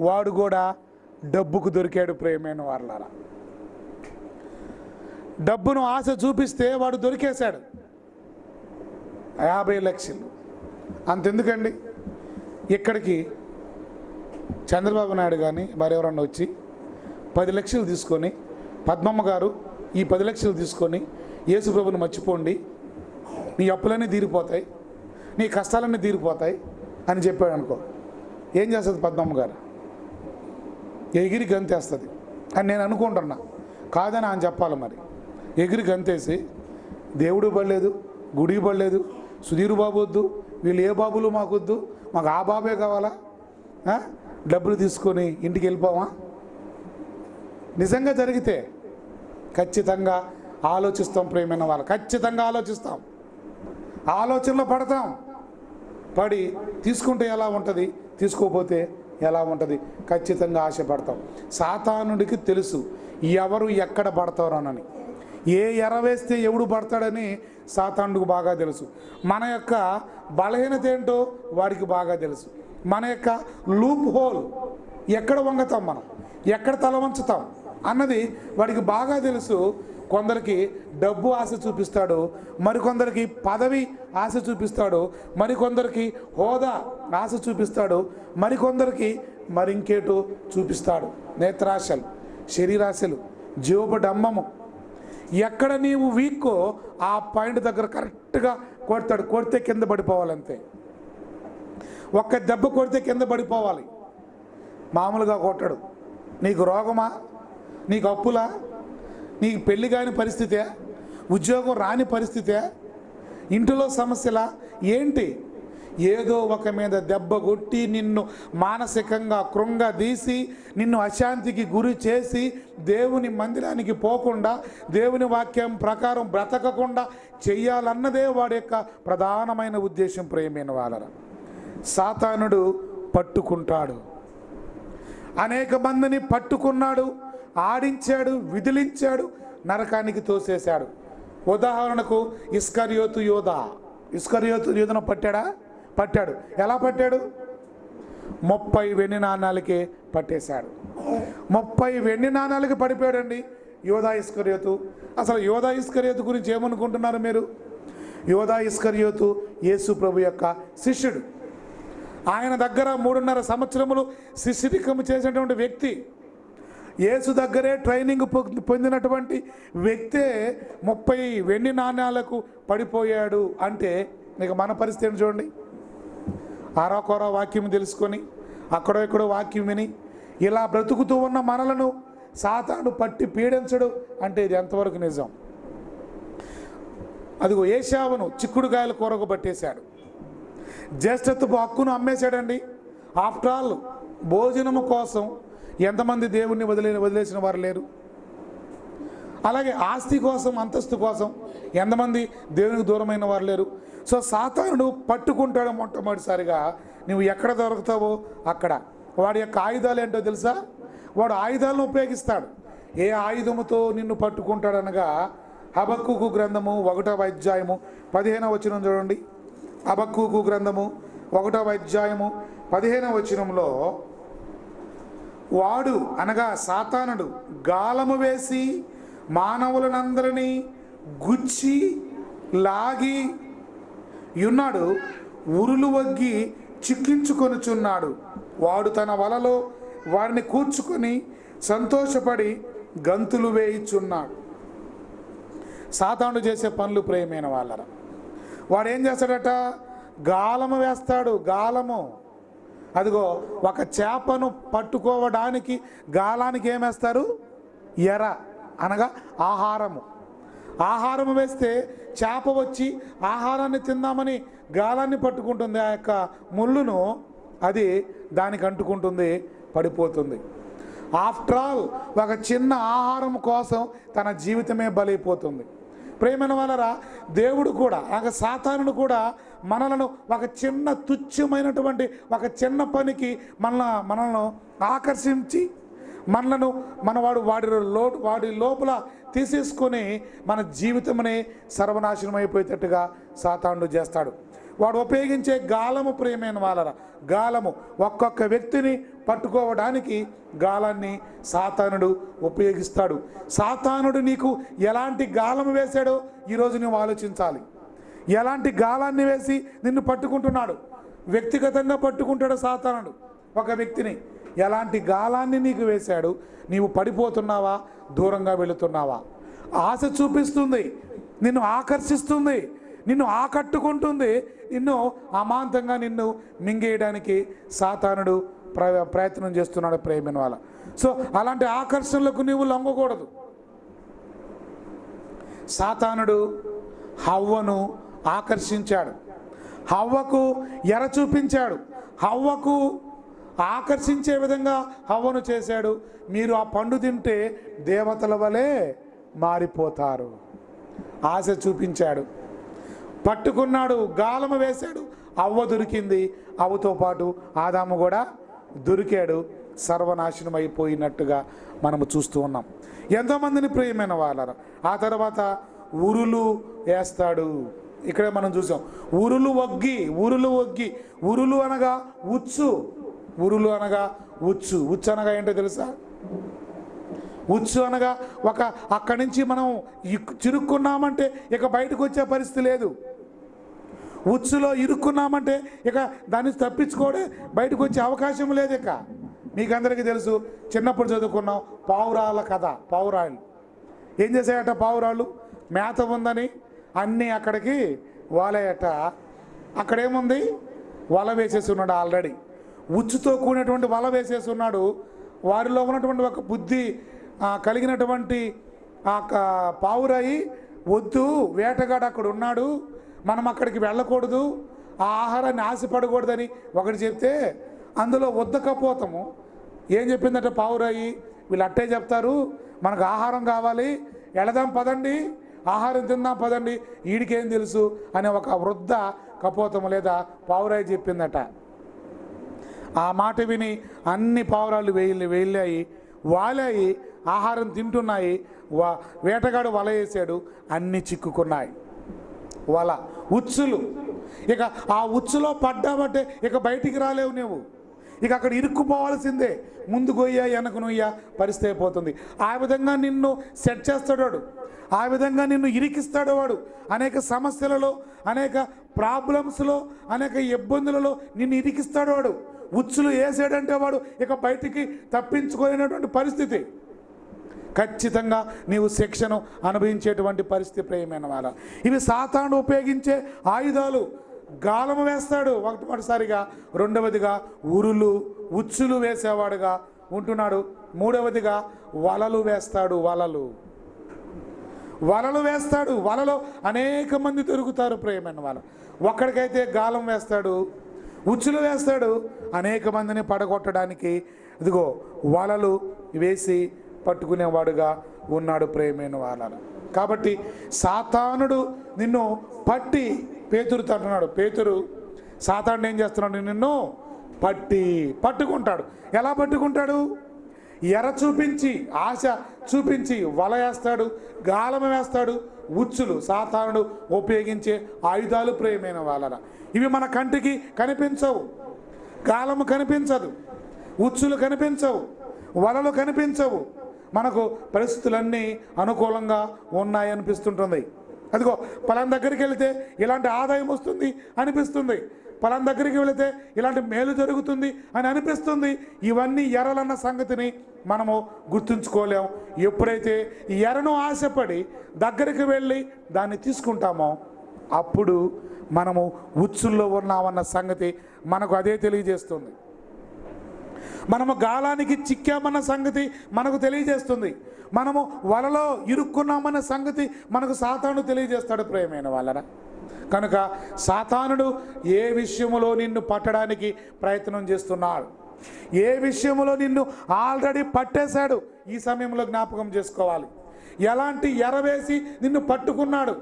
వాడు కూడా డబ్బుకు దొరికాడు ప్రియమైన వాళ్ళారా. డబ్బును ఆశ చూపిస్తే వాడు దొరికేశాడు. 50 లక్షలు అంతెందుకండి, ఇక్కడికి చంద్రబాబు నాయుడు కానీ మరెవరన్నా వచ్చి 10 లక్షలు తీసుకొని, పద్మమ్మ గారు ఈ 10 లక్షలు తీసుకొని యేసుప్రభుని మర్చిపోండి, నీ అప్పులన్నీ తీరిపోతాయి, నీ కష్టాలన్నీ తీరిపోతాయి అని చెప్పాడు అనుకో, ఏం చేస్తుంది పద్మమ్మ గారు? ఎగిరి గంతేస్తుంది అని నేను అనుకుంటున్నా. కాదని ఆయన చెప్పాలి. మరి ఎగిరి గంతేసి దేవుడు పడలేదు, గుడి పడలేదు, సుధీర్ బాబు వద్దు, వీళ్ళు ఏ బాబులు మాకు వద్దు, మాకు ఆ బాబే కావాలా, డబ్బులు తీసుకొని ఇంటికి వెళ్ళిపోవా? నిజంగా జరిగితే ఖచ్చితంగా ఆలోచిస్తాం ప్రియమైన వాళ్ళు, ఖచ్చితంగా ఆలోచిస్తాం, ఆలోచనలో పడతాం. పడి తీసుకుంటే ఎలా ఉంటుంది, తీసుకోకపోతే ఎలా ఉంటుంది, ఖచ్చితంగా ఆశపడతాం. సాతానుడికి తెలుసు ఎవరు ఎక్కడ పడతారోనని, ఏ ఎర వేస్తే ఎవడు పడతాడని సాతానుడికి బాగా తెలుసు. మన యొక్క బలహీనత ఏంటో వాడికి బాగా తెలుసు. మన యొక్క లూప్ హోల్ ఎక్కడ వంగతాం, మనం ఎక్కడ తల వంచుతాం అన్నది వాడికి బాగా తెలుసు. కొందరికి డబ్బు ఆశ చూపిస్తాడు, మరికొందరికి పదవి ఆశ చూపిస్తాడు, మరికొందరికి హోదా ఆశ చూపిస్తాడు, మరికొందరికి మరింకేటో చూపిస్తాడు. నేత్రాశలు, శరీరాశలు, జీవపడమ్మము, ఎక్కడ నీవు వీక్కో ఆ పాయింట్ దగ్గర కరెక్ట్గా కొడతాడు. కొడితే కింద పడిపోవాలంతే. ఒక్క దెబ్బ కొడితే కింద పడిపోవాలి, మామూలుగా కొట్టడు. నీకు రోగమా, నీకు అప్పులా, నీకు పెళ్లి కాని పరిస్థితే, ఉద్యోగం రాని పరిస్థితే, ఇంటిలో సమస్యలా ఏంటి? ఏదో ఒక మీద దెబ్బ కొట్టి నిన్ను మానసికంగా కృంగదీసి నిన్ను అశాంతికి గురి చేసి దేవుని మందిరానికి పోకుండా దేవుని వాక్యం ప్రకారం బ్రతకకుండా చెయ్యాలన్నదే వాడి యొక్క ప్రధానమైన ఉద్దేశం. ప్రియమైన వాళ్ళరా, సాతానుడు పట్టుకుంటాడు, అనేక మందిని పట్టుకున్నాడు, ఆడించాడు, విదిలించాడు, నరకానికి తోసేశాడు. ఉదాహరణకు ఇస్కరియోతు యోధను పట్టాడు. ఎలా పట్టాడు? 30 వెండి నాణాలకే పట్టేశాడు. 30 వెండి నాణాలకి పడిపోయాడండి యోధా ఇస్కరియోతు. అసలు యోధా ఇస్కరియోతు గురించి ఏమనుకుంటున్నారు మీరు? యోధా ఇస్కరియోతు యేసు ప్రభు యొక్క శిష్యుడు. ఆయన దగ్గర 3.5 సంవత్సరములు శిష్యరికము చేసినటువంటి వ్యక్తి, యేసు దగ్గరే ట్రైనింగ్ పొందినటువంటి వ్యక్తే 30 వెండి నాణ్యాలకు పడిపోయాడు అంటే మీకు మన పరిస్థితిని చూడండి. ఆరోకొర వాక్యం తెలుసుకొని అక్కడో ఇక్కడో వాక్యం విని ఇలా బ్రతుకుతూ ఉన్న మనలను సాతాను పట్టి పీడించడు అంటే ఇది ఎంతవరకు నిజం? అదిగో ఏశావును చిక్కుడుకాయల కూరకు పట్టేశాడు, జ్యేష్ఠత్వపు హక్కును అమ్మేశాడండి. ఆఫ్టర్ ఆల్ భోజనము కోసం ఎంతమంది దేవుణ్ణి వదిలేసిన వారు లేరు? అలాగే ఆస్తి కోసం, అంతస్తు కోసం ఎంతమంది దేవునికి దూరమైన వారు లేరు? సో సాతానుడు పట్టుకుంటాడు. మొట్టమొదటిసారిగా నువ్వు ఎక్కడ దొరుకుతావో అక్కడ. వాడి యొక్క ఆయుధాలు ఏంటో తెలుసా? వాడు ఆయుధాలను ఉపయోగిస్తాడు. ఏ ఆయుధముతో నిన్ను పట్టుకుంటాడనగా హబక్కూకు గ్రంథము 1వ అధ్యాయము 15వ వచనం చూడండి. హబక్కూకు గ్రంథము 1వ అధ్యాయము 15వ వచనంలో వాడు అనగా సాతానుడు గాలము వేసి మానవులనందరినీ గుచ్చి లాగి ఉన్నాడు, ఉరులు వగ్గి చిక్కించుకొనుచున్నాడు. వాడు తన వలలో వారిని కూర్చుకొని సంతోషపడి గంతులు వేయిచున్నాడు. సాతానుడు చేసే పనులు ప్రియమైన వాళ్ళరా, వాడు ఏం చేస్తాడట? గాలము వేస్తాడు. గాలము, అదిగో ఒక చేపను పట్టుకోవడానికి గాలానికి ఏమేస్తారు? ఎర అనగా ఆహారము వేస్తే చేప వచ్చి ఆహారాన్ని తిందామని గాలాన్ని పట్టుకుంటుంది. ఆ యొక్క ముళ్ళును అది దానికి అంటుకుంటుంది, పడిపోతుంది. ఆఫ్టర్ ఆల్ ఒక చిన్న ఆహారం కోసం తన జీవితమే బలైపోతుంది. ప్రేమైన వాళ్ళరా, దేవుడు కూడా అనగా సాతానుడు కూడా మనలను ఒక చిన్న తుచ్చమైనటువంటి ఒక చిన్న పనికి మనలను ఆకర్షించి మనలను వాడి లోపల తీసేసుకొని మన జీవితమనే సర్వనాశనం అయిపోయేటట్టుగా సాతానుడు చేస్తాడు. వాడు ఉపయోగించే గాలము ప్రియమైన వాళ్ళరా, గాలము ఒక్కొక్క వ్యక్తిని పట్టుకోవడానికి గాలాన్ని సాతానుడు ఉపయోగిస్తాడు. సాతానుడు నీకు ఎలాంటి గాలము వేశాడో ఈరోజు నువ్వు ఆలోచించాలి. ఎలాంటి గాలాన్ని వేసి నిన్ను పట్టుకుంటున్నాడు? వ్యక్తిగతంగా పట్టుకుంటాడు సాతానుడు ఒక వ్యక్తిని. ఎలాంటి గాలాన్ని నీకు వేశాడు? నీవు పడిపోతున్నావా, దూరంగా వెళుతున్నావా? ఆశ చూపిస్తుంది, నిన్ను ఆకర్షిస్తుంది, నిన్ను ఆకట్టుకుంటుంది, నిన్ను అమాంతంగా నిన్ను మింగేయడానికి సాతానుడు ప్రయత్నం చేస్తున్నాడు ప్రేమైన వాళ్ళ. సో అలాంటి ఆకర్షణలకు నీవు లొంగకూడదు. సాతానుడు హవ్వను ఆకర్షించాడు, హవ్వకు ఎర చూపించాడు, హవ్వకు ఆకర్షించే విధంగా హవ్వను చేశాడు. మీరు ఆ పండు తింటే దేవతల వలె మారిపోతారు. ఆశ చూపించాడు, పట్టుకున్నాడు, గాలము వేశాడు, అవ్వ దొరికింది, అవ్వతో పాటు ఆదాము కూడా దొరికాడు. సర్వనాశనం అయిపోయినట్టుగా మనము చూస్తూ ఉన్నాం. ఎంతోమందిని ప్రియమైన వాళ్ళరా. ఆ తర్వాత ఉరులు వేస్తాడు. ఇక్కడే మనం చూసాం, ఉరులు వగ్గి. ఉరులు అనగా ఉచ్చు. ఉరులు అనగా ఉచ్చు. ఉచ్చు అనగా ఏంటో తెలుసా? ఉచ్చు అనగా అక్కడి నుంచి మనం చిరుక్కున్నామంటే ఇక బయటకు వచ్చే పరిస్థితి లేదు. ఉచ్చులో ఇరుక్కున్నామంటే ఇక దాన్ని తప్పించుకోవడే, బయటకు వచ్చే అవకాశం లేదు. ఇక మీకు అందరికీ తెలుసు, చిన్నప్పుడు చదువుకున్నాం పావురాల కథ. పావురాలు ఏం చేశాయట పావురాళ్ళు? మేత ఉందని అన్నీ అక్కడికి వాలాయట. అక్కడేముంది? వల వేసేసి ఉన్నాడు ఆల్రెడీ. ఉచ్చుతో కూడినటువంటి వల వేసేసి ఉన్నాడు. వారిలో ఉన్నటువంటి ఒక బుద్ధి కలిగినటువంటి పావురాయి, వద్దు, వేటగాడు అక్కడ ఉన్నాడు, మనం అక్కడికి వెళ్ళకూడదు, ఆ ఆహారాన్ని ఆశపడకూడదని ఒకటి చెప్తే అందులో వద్దకపోతాము. ఏం చెప్పిందట పావురాయి? వీళ్ళు అట్టే చెప్తారు, మనకు ఆహారం కావాలి, వెళదాం పదండి, ఆహారం తిందాం పదండి, వీడికేం తెలుసు అనే ఒక వృద్ధ కపోతము లేదా పావురాయి చెప్పిందట. ఆ మాట విని అన్ని పావురాళ్ళు వెళ్ళాయి, వాలాయి, ఆహారం తింటున్నాయి. వేటగాడు వల వేసాడు, అన్నీ చిక్కుకున్నాయి. వల ఉచ్చులు. ఇక ఆ ఉచ్చులో పడ్డామంటే ఇక బయటికి రాలేవు నువ్వు. ఇక అక్కడ ఇరుక్కుపోవాల్సిందే. ముందు గొయ్యా వెనక నొయ్యా పరిస్థితి అయిపోతుంది. ఆ విధంగా నిన్ను సెట్ చేస్తాడు వాడు, ఆ విధంగా నిన్ను ఇరికిస్తాడు వాడు. అనేక సమస్యలలో, అనేక ప్రాబ్లమ్స్లో, అనేక ఇబ్బందులలో నిన్ను ఇరికిస్తాడు వాడు. ఉచ్చులు వేసాడంటే వాడు ఇక బయటికి తప్పించుకోలేనటువంటి పరిస్థితి. ఖచ్చితంగా నీవు శిక్షను అనుభవించేటువంటి పరిస్థితి ప్రియమైన వాళ్ళ. ఇవి సాతాను ఉపయోగించే ఆయుధాలు. గాలము వేస్తాడు మొదటిసారిగా, రెండవదిగా ఉరులు ఉచ్చులు వేసేవాడుగా ఉంటున్నాడు, మూడవదిగా వలలు వేస్తాడు. వలలు వేస్తాడు. వలలో అనేక మంది తిరుగుతారు ప్రియమైన వాళ్ళ. ఒక్కడికైతే గాలం వేస్తాడు, ఉచ్చులు వేస్తాడు, అనేక మందిని పడగొట్టడానికి ఇదిగో వలలు వేసి పట్టుకునేవాడుగా ఉన్నాడు ప్రియమైన వాళ్ళ. కాబట్టి సాతానుడు నిన్ను పట్టి, పేతురుతో అంటున్నాడు, పేతురు సాతానుడు ఏం చేస్తున్నాడు? నిన్ను పట్టుకుంటాడు. ఎలా పట్టుకుంటాడు? ఎర చూపించి, ఆశ చూపించి వల వేస్తాడు, గాలం వేస్తాడు. ఉచ్చులు సాతానుడు ఉపయోగించే ఆయుధాలు ప్రియమైన వాళ్ళ. ఇవి మన కంటికి కనిపించవు. గాలము కనిపించదు, ఉచ్చులు కనిపించవు, వలలు కనిపించవు. మనకు పరిస్థితులన్నీ అనుకూలంగా ఉన్నాయనిపిస్తుంటుంది. అదిగో పలానా దగ్గరికి వెళితే ఇలాంటి ఆదాయం వస్తుంది అనిపిస్తుంది, పలానా దగ్గరికి వెళితే ఇలాంటి మేలు జరుగుతుంది అని అనిపిస్తుంది. ఇవన్నీ ఎరలన్న సంగతిని మనము గుర్తుంచుకోలేం. ఎప్పుడైతే ఈ ఎరను ఆశపడి దగ్గరికి వెళ్ళి దాన్ని తీసుకుంటామో అప్పుడు మనము ఉచ్చుల్లో ఉన్నామన్న సంగతి మనకు అదే తెలియజేస్తుంది. మనము గాలానికి చిక్కామన్న సంగతి మనకు తెలియజేస్తుంది. మనము వలలో ఇరుక్కున్నామన్న సంగతి మనకు సాతాను తెలియజేస్తాడు ప్రియమైన వాళ్ళరా. కనుక సాతానుడు ఏ విషయములో నిన్ను పట్టడానికి ప్రయత్నం చేస్తున్నాడు, ఏ విషయములో నిన్ను ఆల్రెడీ పట్టేశాడు, ఈ సమయంలో జ్ఞాపకం చేసుకోవాలి. ఎలాంటి ఎరవేసి నిన్ను పట్టుకున్నాడు,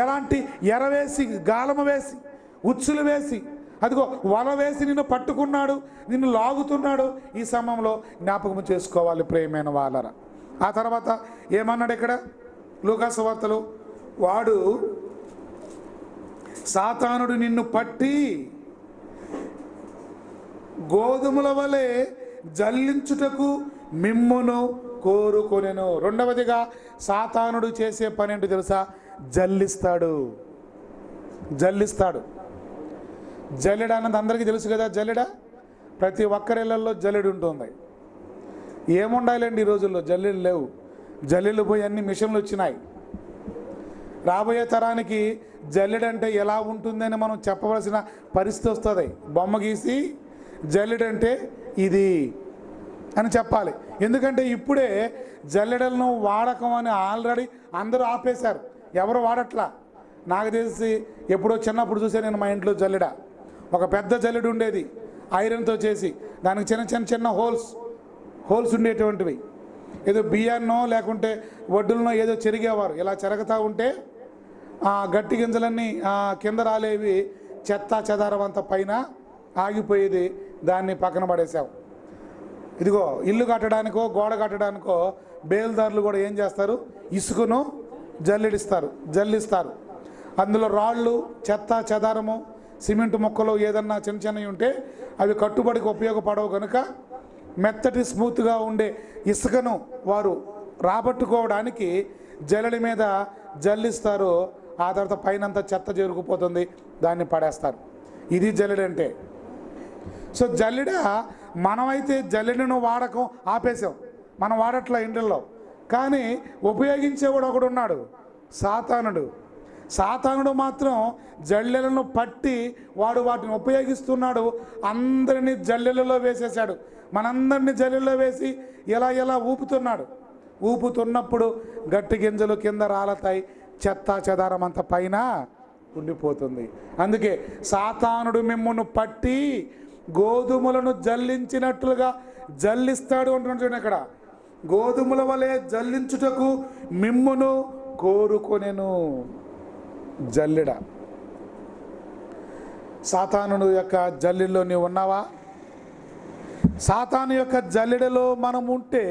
ఎలాంటి ఎరవేసి, గాలము వేసి, ఉచ్చులు వేసి, అదిగో వల వేసి నిన్ను పట్టుకున్నాడు, నిన్ను లాగుతున్నాడు, ఈ సమయంలో జ్ఞాపకం చేసుకోవాలి ప్రియమైన వాళ్ళరా. ఆ తర్వాత ఏమన్నాడు ఇక్కడ లూకా సువార్తలో? వాడు సాతానుడు నిన్ను పట్టి గోధుమల వలె జల్లించుటకు మిమ్మును కోరుకొనెను. రెండవదిగా సాతానుడు చేసే పని ఏంటో తెలుసా? జల్లిస్తాడు. జల్లెడ అన్నది అందరికీ తెలుసు కదా. జల్లెడ ప్రతి ఒక్కరిళ్లలో జల్లెడ ఉంటుంది. ఏముండాలండి ఈ రోజుల్లో? జల్లెలు లేవు. జల్లెలు పోయి అన్ని మిషన్లు వచ్చినాయి. రాబోయే తరానికి జల్లెడంటే ఎలా ఉంటుందని మనం చెప్పవలసిన పరిస్థితి వస్తుంది. బొమ్మ గీసి జల్లెడంటే ఇది అని చెప్పాలి. ఎందుకంటే ఇప్పుడే జల్లెడలను వాడకం అని ఆల్రెడీ అందరూ ఆపేశారు, ఎవరు వాడట్లా. నాకు తెలిసి ఎప్పుడో చిన్నప్పుడు చూసే నేను మా ఇంట్లో జల్లెడ, ఒక పెద్ద జల్లెడ ఉండేది ఐరన్తో చేసి, దానికి చిన్న చిన్న హోల్స్ ఉండేటువంటివి. ఏదో బియ్యాన్నో లేకుంటే వడ్డులనో ఏదో చెరిగేవారు. ఇలా చెరగతా ఉంటే ఆ గట్టి గింజలన్నీ కింద రాలేవి, చెత్త చెదారం అంతా పైన ఆగిపోయేది. దాన్ని పక్కన పడేసాం. ఇదిగో ఇల్లు కట్టడానికో గోడ కట్టడానికో బేల్దారులు కూడా ఏం చేస్తారు? ఇసుకను జల్లిస్తారు. అందులో రాళ్ళు, చెత్త చెదారము, సిమెంట్ ముక్కలు ఏదన్నా చిన్నవి ఉంటే అవి కట్టుబడికి ఉపయోగపడవు కనుక మెత్తటి స్మూత్గా ఉండే ఇసుకను వారు రాబట్టుకోవడానికి జల్లెడ మీద జల్లిస్తారు. ఆ తర్వాత పైనంతా చెత్త జరుగుపోతుంది, దాన్ని పడేస్తారు. ఇది జల్లెడ అంటే. సో జల్లెడ, మనమైతే జల్లెడను వాడకం ఆపేసాం, మనం వాడట్లా ఇండ్లలో. కానీ ఉపయోగించేవాడు ఒకడు ఉన్నాడు, సాతానుడు. సాతానుడు మాత్రం జల్లెలను పట్టి వాడు వాటిని ఉపయోగిస్తున్నాడు. అందరినీ జల్లెలలో వేసేసాడు. మనందరినీ జల్లెల్లో వేసి ఎలా ఊపుతున్నాడు. ఊపుతున్నప్పుడు గట్టి గింజలు కింద రాలతాయి, చెత్త చెదారం అంత పైన ఉండిపోతుంది. అందుకే సాతానుడు మిమ్మును పట్టి గోధుమలను జల్లించినట్లుగా జల్లిస్తాడు అంటున్నాడు. చూడండి, అక్కడ గోధుమల వలె జల్లించుటకు మిమ్మును కోరుకొనెను. జల్లెడ. సాతానుడు యొక్క జల్లెడలో నీవు ఉన్నావా? సాతాను యొక్క జల్లెడలో మనం ఉంటే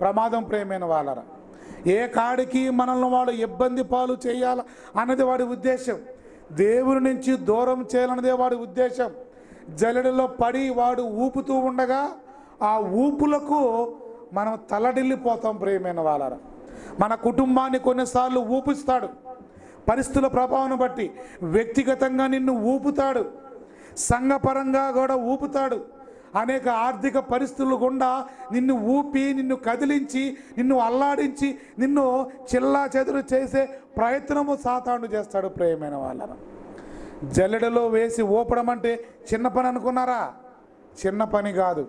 ప్రమాదం. ప్రేమైన వాళ్ళరా, ఏ కాడికి మనల్ని వాడు ఇబ్బంది పాలు చేయాల అన్నది వాడి ఉద్దేశం. దేవుని నుంచి దూరం చేయాలన్నదే వాడి ఉద్దేశం. జల్లెడలో పడి వాడు ఊపుతూ ఉండగా ఆ ఊపులకు మనం తలడిల్లిపోతాం. ప్రేమైన వాళ్ళరా, మన కుటుంబాన్ని కొన్నిసార్లు ఊపిస్తాడు. పరిస్థితుల ప్రభావం బట్టి వ్యక్తిగతంగా నిన్ను ఊపుతాడు, సంఘపరంగా కూడా ఊపుతాడు. అనేక ఆర్థిక పరిస్థితులు గుండా నిన్ను ఊపి, నిన్ను కదిలించి, నిన్ను అల్లాడించి, నిన్ను చిల్లా చెదురు చేసే ప్రయత్నము సాతాను చేస్తాడు. ప్రియమైన వాళ్ళను, జల్లెడలో వేసి ఊపడం అంటే చిన్న పని అనుకున్నారా? చిన్న పని కాదు.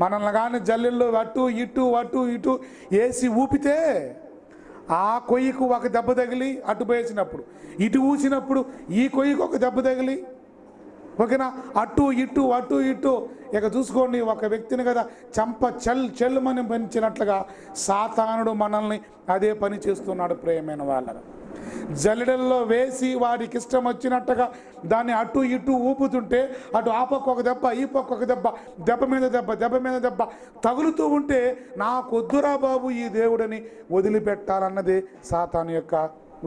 మనల్ని కానీ జల్లెల్లో అటు ఇటు వేసి ఊపితే ఆ కొయ్యకు ఒక దెబ్బ తగిలి అటు వేసినప్పుడు, ఇటు ఊసినప్పుడు ఈ కొయ్యకు ఒక దెబ్బ తగిలి, ఓకేనా, అటు ఇటు ఇక చూసుకోండి, ఒక వ్యక్తిని కదా చంప చెల్లుమని పెంచినట్లుగా సాతానుడు మనల్ని అదే పని చేస్తున్నాడు. ప్రియమైన వాళ్ళను, జల్లెడల్లో వేసి వాడికి ఇష్టం వచ్చినట్టుగా దాన్ని అటు ఇటు ఊపుతుంటే అటు ఆ పక్క ఒక దెబ్బ, ఈ పక్క ఒక దెబ్బ, దెబ్బ మీద దెబ్బ తగులుతూ ఉంటే నాకొద్దురా బాబు ఈ దేవుడిని వదిలిపెట్టాలన్నది సాతాను యొక్క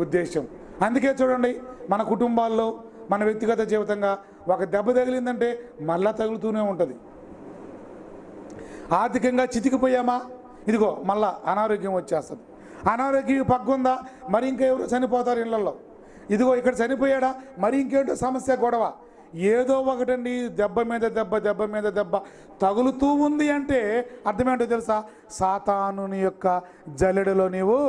ఉద్దేశం. అందుకే చూడండి, మన కుటుంబాల్లో, మన వ్యక్తిగత జీవితంగా ఒక దెబ్బ తగిలిందంటే మళ్ళా తగులుతూనే ఉంటుంది. ఆర్థికంగా చితికిపోయామా, ఇదిగో మళ్ళా అనారోగ్యం వచ్చేస్తుంది. అనారోగ్యం పగ్గుందా, మరి ఇంకా ఎవరు చనిపోతారు ఇళ్లలో. ఇదిగో ఇక్కడ చనిపోయాడా, మరి ఇంకేంటో సమస్య, గొడవ, ఏదో ఒకటండి. దెబ్బ మీద దెబ్బ తగులుతూ ఉంది అంటే అర్థమేంటో తెలుసా? సాతానుని యొక్క జల్లెడలో నీవు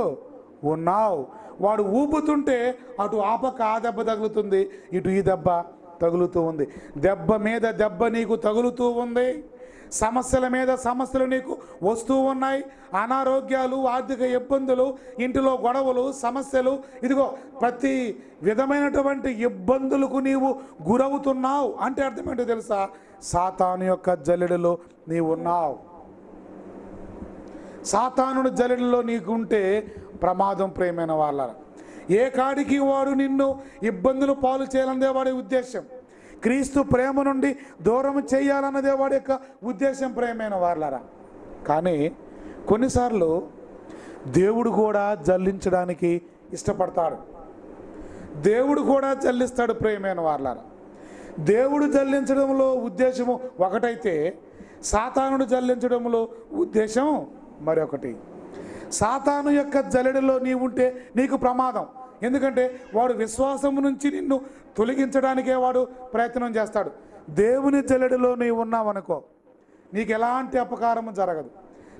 ఉన్నావు. వాడు ఊపుతుంటే అటు ఆపక ఆ దెబ్బ తగులుతుంది, ఇటు ఈ దెబ్బ తగులుతూ ఉంది. దెబ్బ మీద దెబ్బ నీకు తగులుతూ ఉంది. సమస్యల మీద సమస్యలు నీకు వస్తూ ఉన్నాయి. అనారోగ్యాలు, ఆర్థిక ఇబ్బందులు, ఇంటిలో గొడవలు, సమస్యలు, ఇదిగో ప్రతి విధమైనటువంటి ఇబ్బందులకు నీవు గురవుతున్నావు అంటే అర్థమేంటో తెలుసా? సాతాను యొక్క జల్లెడలో నీవు ఉన్నావు. సాతానుడి జల్లెడలో నీకుంటే ప్రమాదం. ప్రియమైన వాళ్ళ, ఏ కాడికి వాడు నిన్ను ఇబ్బందులు పాలు చేయాలన్నదే వాడి ఉద్దేశం. క్రీస్తు ప్రేమ నుండి దూరం చేయాలన్నదే వాడి యొక్క ఉద్దేశం. ప్రేమైన వాళ్ళరా, కానీ కొన్నిసార్లు దేవుడు కూడా జల్లించడానికి ఇష్టపడతాడు. దేవుడు కూడా జల్లిస్తాడు. ప్రేమైన వాళ్ళరా, దేవుడు జల్లించడంలో ఉద్దేశము ఒకటైతే సాతానుడు జల్లించడంలో ఉద్దేశం మరొకటి. సాతాను యొక్క జల్లెడలో నీవుంటే నీకు ప్రమాదం. ఎందుకంటే వాడు విశ్వాసము నుంచి నిన్ను తొలగించడానికే వాడు ప్రయత్నం చేస్తాడు. దేవుని జల్లెడలో నీవు ఉన్నావనుకో, నీకు ఎలాంటి అపకారము జరగదు,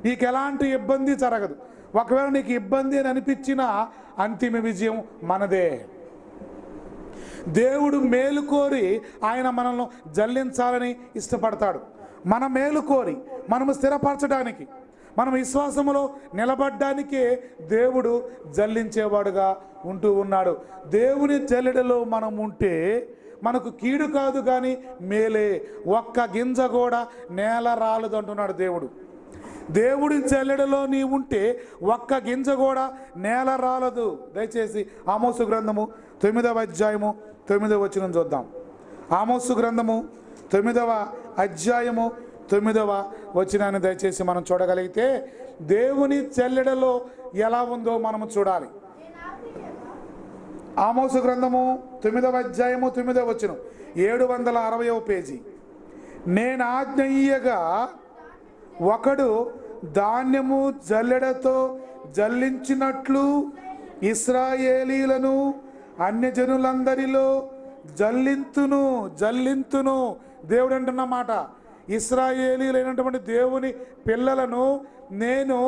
నీకు ఎలాంటి ఇబ్బంది జరగదు. ఒకవేళ నీకు ఇబ్బంది అని అనిపించినా అంతిమ విజయం మనదే. దేవుడు మేలు కోరి ఆయన మనల్ని జల్లించాలని ఇష్టపడతాడు. మన మేలు కోరి మనము స్థిరపరచడానికి, మనం విశ్వాసములో నిలబడ్డానికే దేవుడు జల్లించేవాడుగా ఉంటూ ఉన్నాడు. దేవుని జల్లెడలో మనం ఉంటే మనకు కీడు కాదు కానీ మేలే. ఒక్క గింజ కూడా నేల రాలదు అంటున్నాడు దేవుడు. దేవుడి జల్లెడలో నీ ఉంటే ఒక్క గింజ కూడా నేల రాలదు. దయచేసి ఆమోసు గ్రంథము 9వ అధ్యాయము 9వ వచనం చూద్దాం. ఆమోసు గ్రంథము 9వ అధ్యాయము 9వ వచనాన్ని దయచేసి మనం చూడగలిగితే దేవుని జల్లెడలో ఎలా ఉందో మనము చూడాలి. ఆమోసు గ్రంథము 9వ అధ్యాయము 9వ వచనం, 760వ పేజీ. నేను ఆజ్ఞయ్యగా ఒకడు ధాన్యము జల్లెడతో జల్లించినట్లు ఇశ్రాయేలీలను అన్యజనులందరిలో జల్లింతును. దేవుడు అంటున్న మాట, ఇశ్రాయేలీలైనటువంటి దేవుని పిల్లలను నేను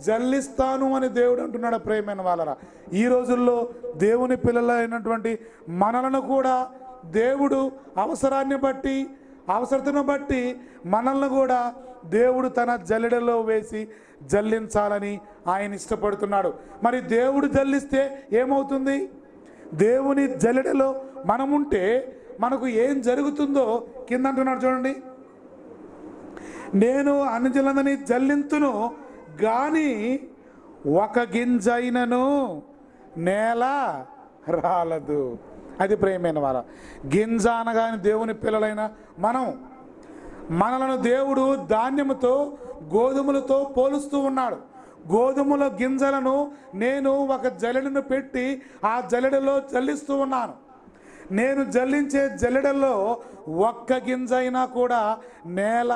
జల్లిస్తాను అని దేవుడు అంటున్నాడు. ప్రేమైన వాళ్ళరా, ఈ రోజుల్లో దేవుని పిల్లలైనటువంటి మనలను కూడా దేవుడు అవసరాన్ని బట్టి, అవసరతను బట్టి మనల్ని కూడా దేవుడు తన జల్లెడలో వేసి జల్లించాలని ఆయన ఇష్టపడుతున్నాడు. మరి దేవుడు జల్లిస్తే ఏమవుతుంది? దేవుని జల్లెడలో మనముంటే మనకు ఏం జరుగుతుందో కింద అంటున్నాడు చూడండి. నేను అన్యజనులందరినీ జల్లింతును గాని ఒక గింజైనను నేల రాలదు. అది ప్రేమైన వాళ్ళ గింజ అనగానే దేవుని పిల్లలైన మనలను దేవుడు ధాన్యముతో గోధుమలతో పోలుస్తూ ఉన్నాడు. గోధుమల గింజలను నేను ఒక జల్లెడను పెట్టి ఆ జల్లెడలో జల్లిస్తూ ఉన్నాను. నేను జల్లించే జల్లెడల్లో ఒక్క గింజ అయినా కూడా నేల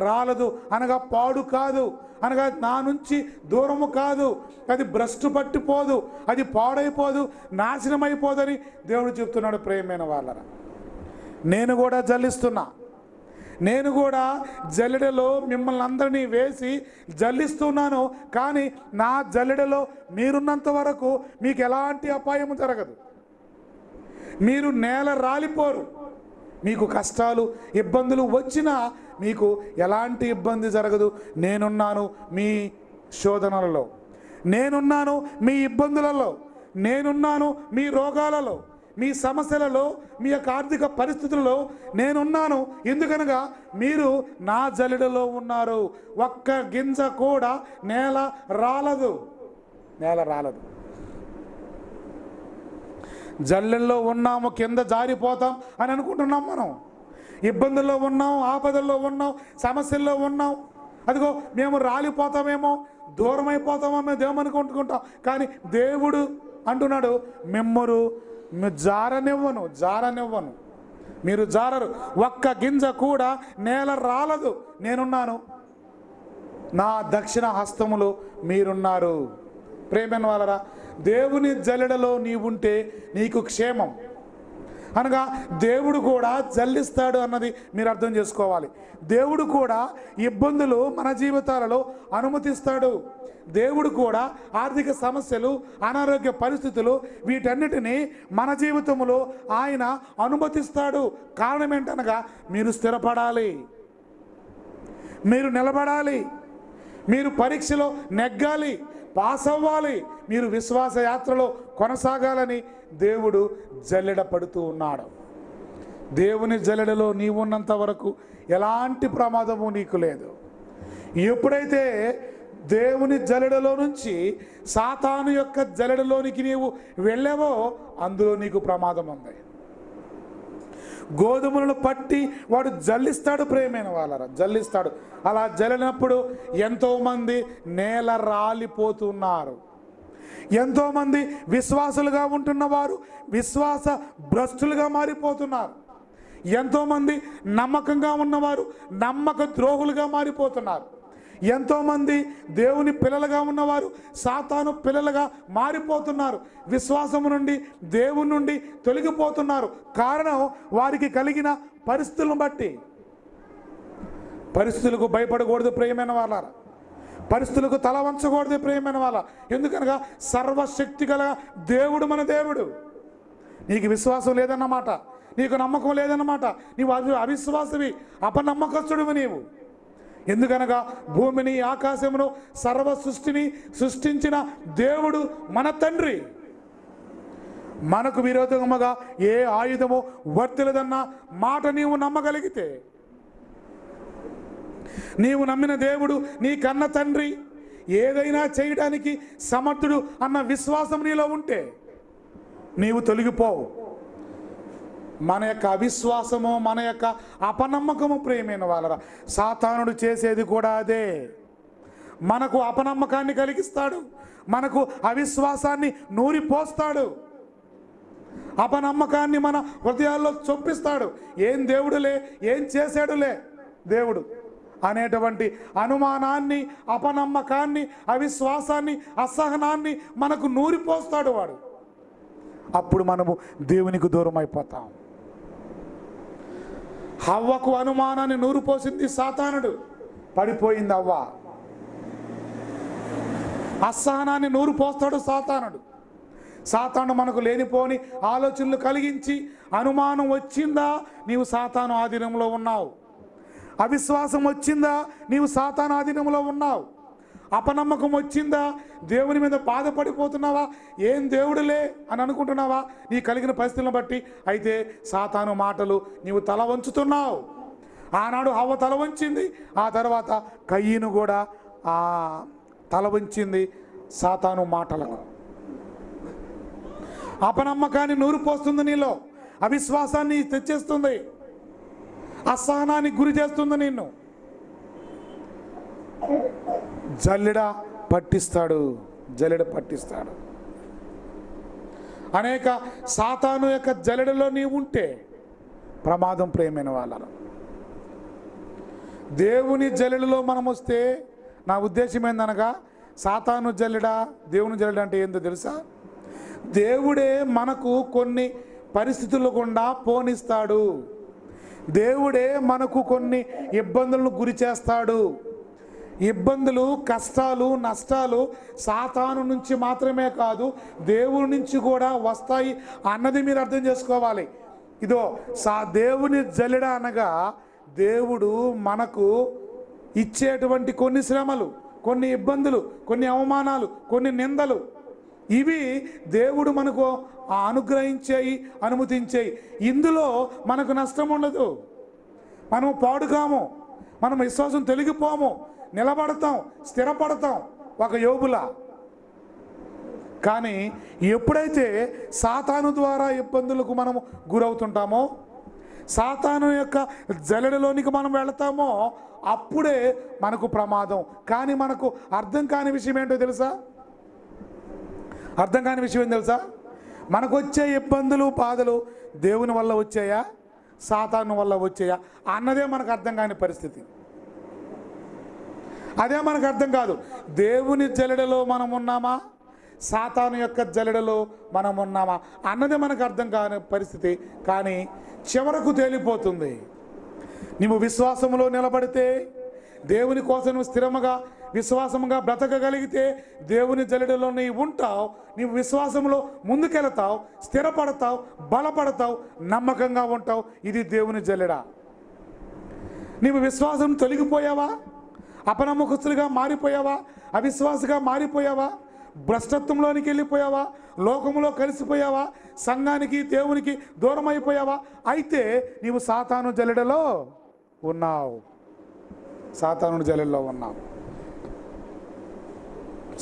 రాలదు, అనగా పాడు కాదు, అనగా నా నుంచి దూరము కాదు, అది భ్రష్టు పట్టిపోదు, అది పాడైపోదు, నాశనం అయిపోదని దేవుడు చెప్తున్నాడు. ప్రేమైన వాళ్ళరా, నేను కూడా జల్లిస్తున్నా. నేను కూడా జల్లెడలో మిమ్మల్ని అందరినీ వేసి జల్లిస్తున్నాను. కానీ నా జల్లెడలో మీరున్నంత వరకు మీకు ఎలాంటి అపాయం జరగదు. మీరు నేల రాలిపోరు. మీకు కష్టాలు ఇబ్బందులు వచ్చినా మీకు ఎలాంటి ఇబ్బంది జరగదు. నేనున్నాను మీ శోధనలలో, నేనున్నాను మీ ఇబ్బందులలో, నేనున్నాను మీ రోగాలలో, మీ సమస్యలలో, మీ యొక్క ఆర్థిక పరిస్థితులలో నేనున్నాను. ఎందుకనగా మీరు నా జల్లెడలో ఉన్నారు. ఒక్క గింజ కూడా నేల రాలదు. జల్లెల్లో ఉన్నాము, కింద జారిపోతాం అని అనుకుంటున్నాం. మనం ఇబ్బందుల్లో ఉన్నాం, ఆపదల్లో ఉన్నాం, సమస్యల్లో ఉన్నాం. అదిగో మేము రాలిపోతామేమో, దూరం అయిపోతామో మేము అనుకుంటుకుంటాం. కానీ దేవుడు అంటున్నాడు, మిమ్మరు జారనివ్వను, మీరు జారరు. ఒక్క గింజ కూడా నేల రాలదు. నేనున్నాను, నా దక్షిణ హస్తములో మీరున్నారు. ప్రేమైన వాళ్ళరా, దేవుని జల్లెడలో నీవుంటే నీకు క్షేమం, అనగా దేవుడు కూడా జల్లిస్తాడు అన్నది మీరు అర్థం చేసుకోవాలి. దేవుడు కూడా ఇబ్బందులు మన జీవితాలలో అనుమతిస్తాడు. దేవుడు కూడా ఆర్థిక సమస్యలు, అనారోగ్య పరిస్థితులు, వీటన్నిటినీ మన జీవితంలో ఆయన అనుమతిస్తాడు. కారణం ఏంటనగా మీరు స్థిరపడాలి, మీరు నిలబడాలి, మీరు పరీక్షలో నెగ్గాలి, పాస్ అవ్వాలి, మీరు విశ్వాస యాత్రలో కొనసాగాలని దేవుడు జల్లెడ పడుతూ ఉన్నాడు. దేవుని జల్లెడలో నీవున్నంత వరకు ఎలాంటి ప్రమాదము నీకు లేదు. ఎప్పుడైతే దేవుని జల్లెడలో నుంచి సాతాను యొక్క జల్లెడలోనికి నీవు వెళ్ళావో అందులో నీకు ప్రమాదం ఉంది. గోధుమలను పట్టి వాడు జల్లిస్తాడు. ప్రేమైన వాళ్ళరా, జల్లిస్తాడు. అలా జల్లినప్పుడు ఎంతోమంది నేల రాలిపోతున్నారు. ఎంతోమంది విశ్వాసులుగా ఉంటున్న వారు విశ్వాస భ్రష్టులుగా మారిపోతున్నారు. ఎంతోమంది నమ్మకంగా ఉన్నవారు నమ్మక ద్రోహులుగా మారిపోతున్నారు. ఎంతోమంది దేవుని పిల్లలుగా ఉన్నవారు సాతాను పిల్లలుగా మారిపోతున్నారు. విశ్వాసము నుండి, దేవుని నుండి తొలగిపోతున్నారు. కారణం వారికి కలిగిన పరిస్థితులను బట్టి. పరిస్థితులకు భయపడకూడదు ప్రియమైన వాళ్ళారా, పరిస్థితులకు తల వంచకూడదు ప్రియమైన వాళ్ళ. ఎందుకనగా సర్వశక్తి గల దేవుడు మన దేవుడు. నీకు విశ్వాసం లేదన్నమాట, నీకు నమ్మకం లేదన్నమాట, నీవు అవిశ్వాసవి, అపనమ్మకస్తుడివి నీవు. ఎందుకనగా భూమిని ఆకాశమును సర్వ సృష్టిని సృష్టించిన దేవుడు మన తండ్రి. మనకు విరోధముగా ఏ ఆయుధము వర్తిలదన్న మాట నీవు నమ్మగలిగితే, నీవు నమ్మిన దేవుడు నీ కన్న తండ్రి ఏదైనా చేయడానికి సమర్థుడు అన్న విశ్వాసం నీలో ఉంటే నీవు తొలగిపోవు. మన యొక్క అవిశ్వాసము, మన యొక్క అపనమ్మకము ప్రియమైన వాళ్ళరా, సాతానుడు చేసేది కూడా అదే. మనకు అపనమ్మకాన్ని కలిగిస్తాడు, మనకు అవిశ్వాసాన్ని నూరిపోస్తాడు, అపనమ్మకాన్ని మన హృదయాల్లో చొప్పిస్తాడు. ఏం దేవుడులే, ఏం చేశాడులే దేవుడు అనేటువంటి అనుమానాన్ని, అపనమ్మకాన్ని, అవిశ్వాసాన్ని, అసహనాన్ని మనకు నూరిపోస్తాడు వాడు. అప్పుడు మనము దేవునికి దూరం అయిపోతాం. హవ్వకు అనుమానాన్ని నూరిపోసింది సాతానుడు, పడిపోయింది అవ్వ. అసహనాన్ని నూరు పోస్తాడు సాతానుడు. సాతాను మనకు లేనిపోని ఆలోచనలు కలిగించి, అనుమానం వచ్చిందా నీవు సాతాను ఆధీనంలో ఉన్నావు. అవిశ్వాసం వచ్చిందా నీవు సాతాను ఆధీనంలో ఉన్నావు. అపనమ్మకం వచ్చిందా, దేవుని మీద బాధపడిపోతున్నావా, ఏం దేవుడులే అని అనుకుంటున్నావా నీ కలిగిన పరిస్థితులను బట్టి, అయితే సాతాను మాటలు నీవు తల వంచుతున్నావు. ఆనాడు హవ్వ తల వంచింది, ఆ తర్వాత కయ్యను కూడా ఆ తల వంచింది సాతాను మాటలకు. అపనమ్మకాన్ని నూరు పోస్తుంది నీలో, అవిశ్వాసాన్ని తెచ్చేస్తుంది, అసహనానికి గురి చేస్తుంది నిన్ను. జల్లెడ పట్టిస్తాడు. అనేక సాతాను యొక్క జల్లెడలో నీవు ఉంటే ప్రమాదం. ప్రియమైన వాళ్ళను, దేవుని జల్లెడలో మనం వస్తే, నా ఉద్దేశం ఏందనగా, సాతాను జల్లెడ దేవుని జల్లెడ అంటే ఏందో తెలుసా? దేవుడే మనకు కొన్ని పరిస్థితులు గుండా పోనిస్తాడు. దేవుడే మనకు కొన్ని ఇబ్బందులను గురి చేస్తాడు. ఇబ్బందులు, కష్టాలు, నష్టాలు సాతాను నుంచి మాత్రమే కాదు, దేవుని నుంచి కూడా వస్తాయి అన్నది మీరు అర్థం చేసుకోవాలి. ఇదో దేవుని జల్లెడ అనగా, దేవుడు మనకు ఇచ్చేటువంటి కొన్ని శ్రమలు, కొన్ని ఇబ్బందులు, కొన్ని అవమానాలు, కొన్ని నిందలు, ఇవి దేవుడు మనకు అనుగ్రహించేయి, అనుమతించేయి. ఇందులో మనకు నష్టం ఉండదు. మనము పాడుగాము, మనం విశ్వాసం తొలగిపోము, నిలబడతాం, స్థిరపడతాం ఒక యోబులా. కానీ ఎప్పుడైతే సాతాను ద్వారా ఇబ్బందులకు మనము గురవుతుంటామో, సాతాను యొక్క జల్లెడలోనికి మనం వెళతామో, అప్పుడే మనకు ప్రమాదం. కానీ మనకు అర్థం కాని విషయం ఏంటో తెలుసా? అర్థం కాని విషయం ఏం తెలుసా? మనకు వచ్చే ఇబ్బందులు, బాధలు దేవుని వల్ల వచ్చాయా, సాతాను వల్ల వచ్చాయా అన్నదే మనకు అర్థం కాని పరిస్థితి. అదే మనకు అర్థం కాదు. దేవుని జల్లెడలో మనం ఉన్నామా, సాతాను యొక్క జల్లెడలో మనం ఉన్నామా అన్నదే మనకు అర్థం కాని పరిస్థితి. కానీ చివరకు తేలిపోతుంది. నీవు విశ్వాసములో నిలబడితే, దేవుని కోసం స్థిరముగా విశ్వాసముగా బ్రతకగలిగితే, దేవుని జల్లెడలో నీవు ఉంటావు. నీవు విశ్వాసంలో ముందుకెళతావు, స్థిరపడతావు, బలపడతావు, నమ్మకంగా ఉంటావు. ఇది దేవుని జల్లెడ. నీవు విశ్వాసం తొలగిపోయావా, అపనమ్మకస్తులుగా మారిపోయావా, అవిశ్వాసగా మారిపోయావా, భ్రష్టత్వంలోనికి వెళ్ళిపోయావా, లోకంలో కలిసిపోయావా, సంఘానికి దేవునికి దూరం అయిపోయావా, అయితే నీవు సాతాను జల్లెడలో ఉన్నావు. సాతాను జల్లెడలో ఉన్నావు.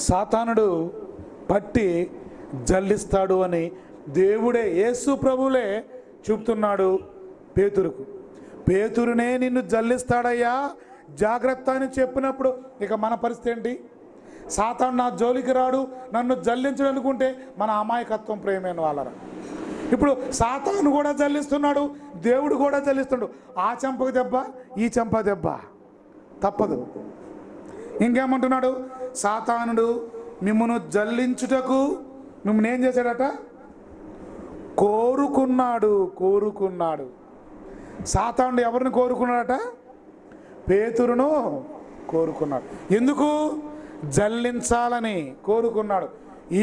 సాతానుడు పట్టి జల్లిస్తాడు అని దేవుడే, యేసు ప్రభువులే చెప్తున్నాడు పేతురుకు. పేతురునే నిన్ను జల్లిస్తాడయ్యా, జాగ్రత్త అని చెప్పినప్పుడు ఇక మన పరిస్థితి ఏంటి? సాతాను నా జోలికి రాడు, నన్ను జల్లించడనుకుంటే మన అమాయకత్వం. ప్రేమైన వాళ్ళరా, ఇప్పుడు సాతాను కూడా జల్లిస్తున్నాడు, దేవుడు కూడా జల్లిస్తున్నాడు. ఆ చెంపకు దెబ్బ, ఈ చెంప దెబ్బ తప్పదు. ఇంకేమంటున్నాడు? సాతానుడు మిమ్మును జల్లించుటకు మిమ్మల్ని ఏం చేశాడట? కోరుకున్నాడు. సాతానుడు ఎవరిని కోరుకున్నాడట? పేతురును కోరుకున్నాడు. ఎందుకు? జల్లించాలని కోరుకున్నాడు.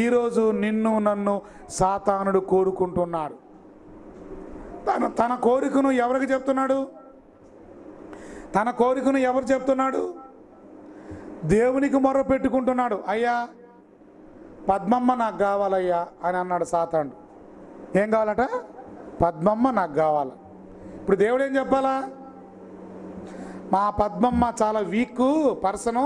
ఈరోజు నిన్ను నన్ను సాతానుడు కోరుకుంటున్నాడు. తన కోరికను ఎవరికి చెప్తున్నాడు? తన కోరికను ఎవరు చెప్తున్నాడు? దేవునికి మొర్ర పెట్టుకుంటున్నాడు. అయ్యా పద్మమ్మ నాకు కావాలయ్యా అని అన్నాడు సాతానుడు. ఏం కావాలట? పద్మమ్మ నాకు కావాలి. ఇప్పుడు దేవుడు ఏం చెప్పాలా? మా పద్మమ్మ చాలా వీక్ పర్సను,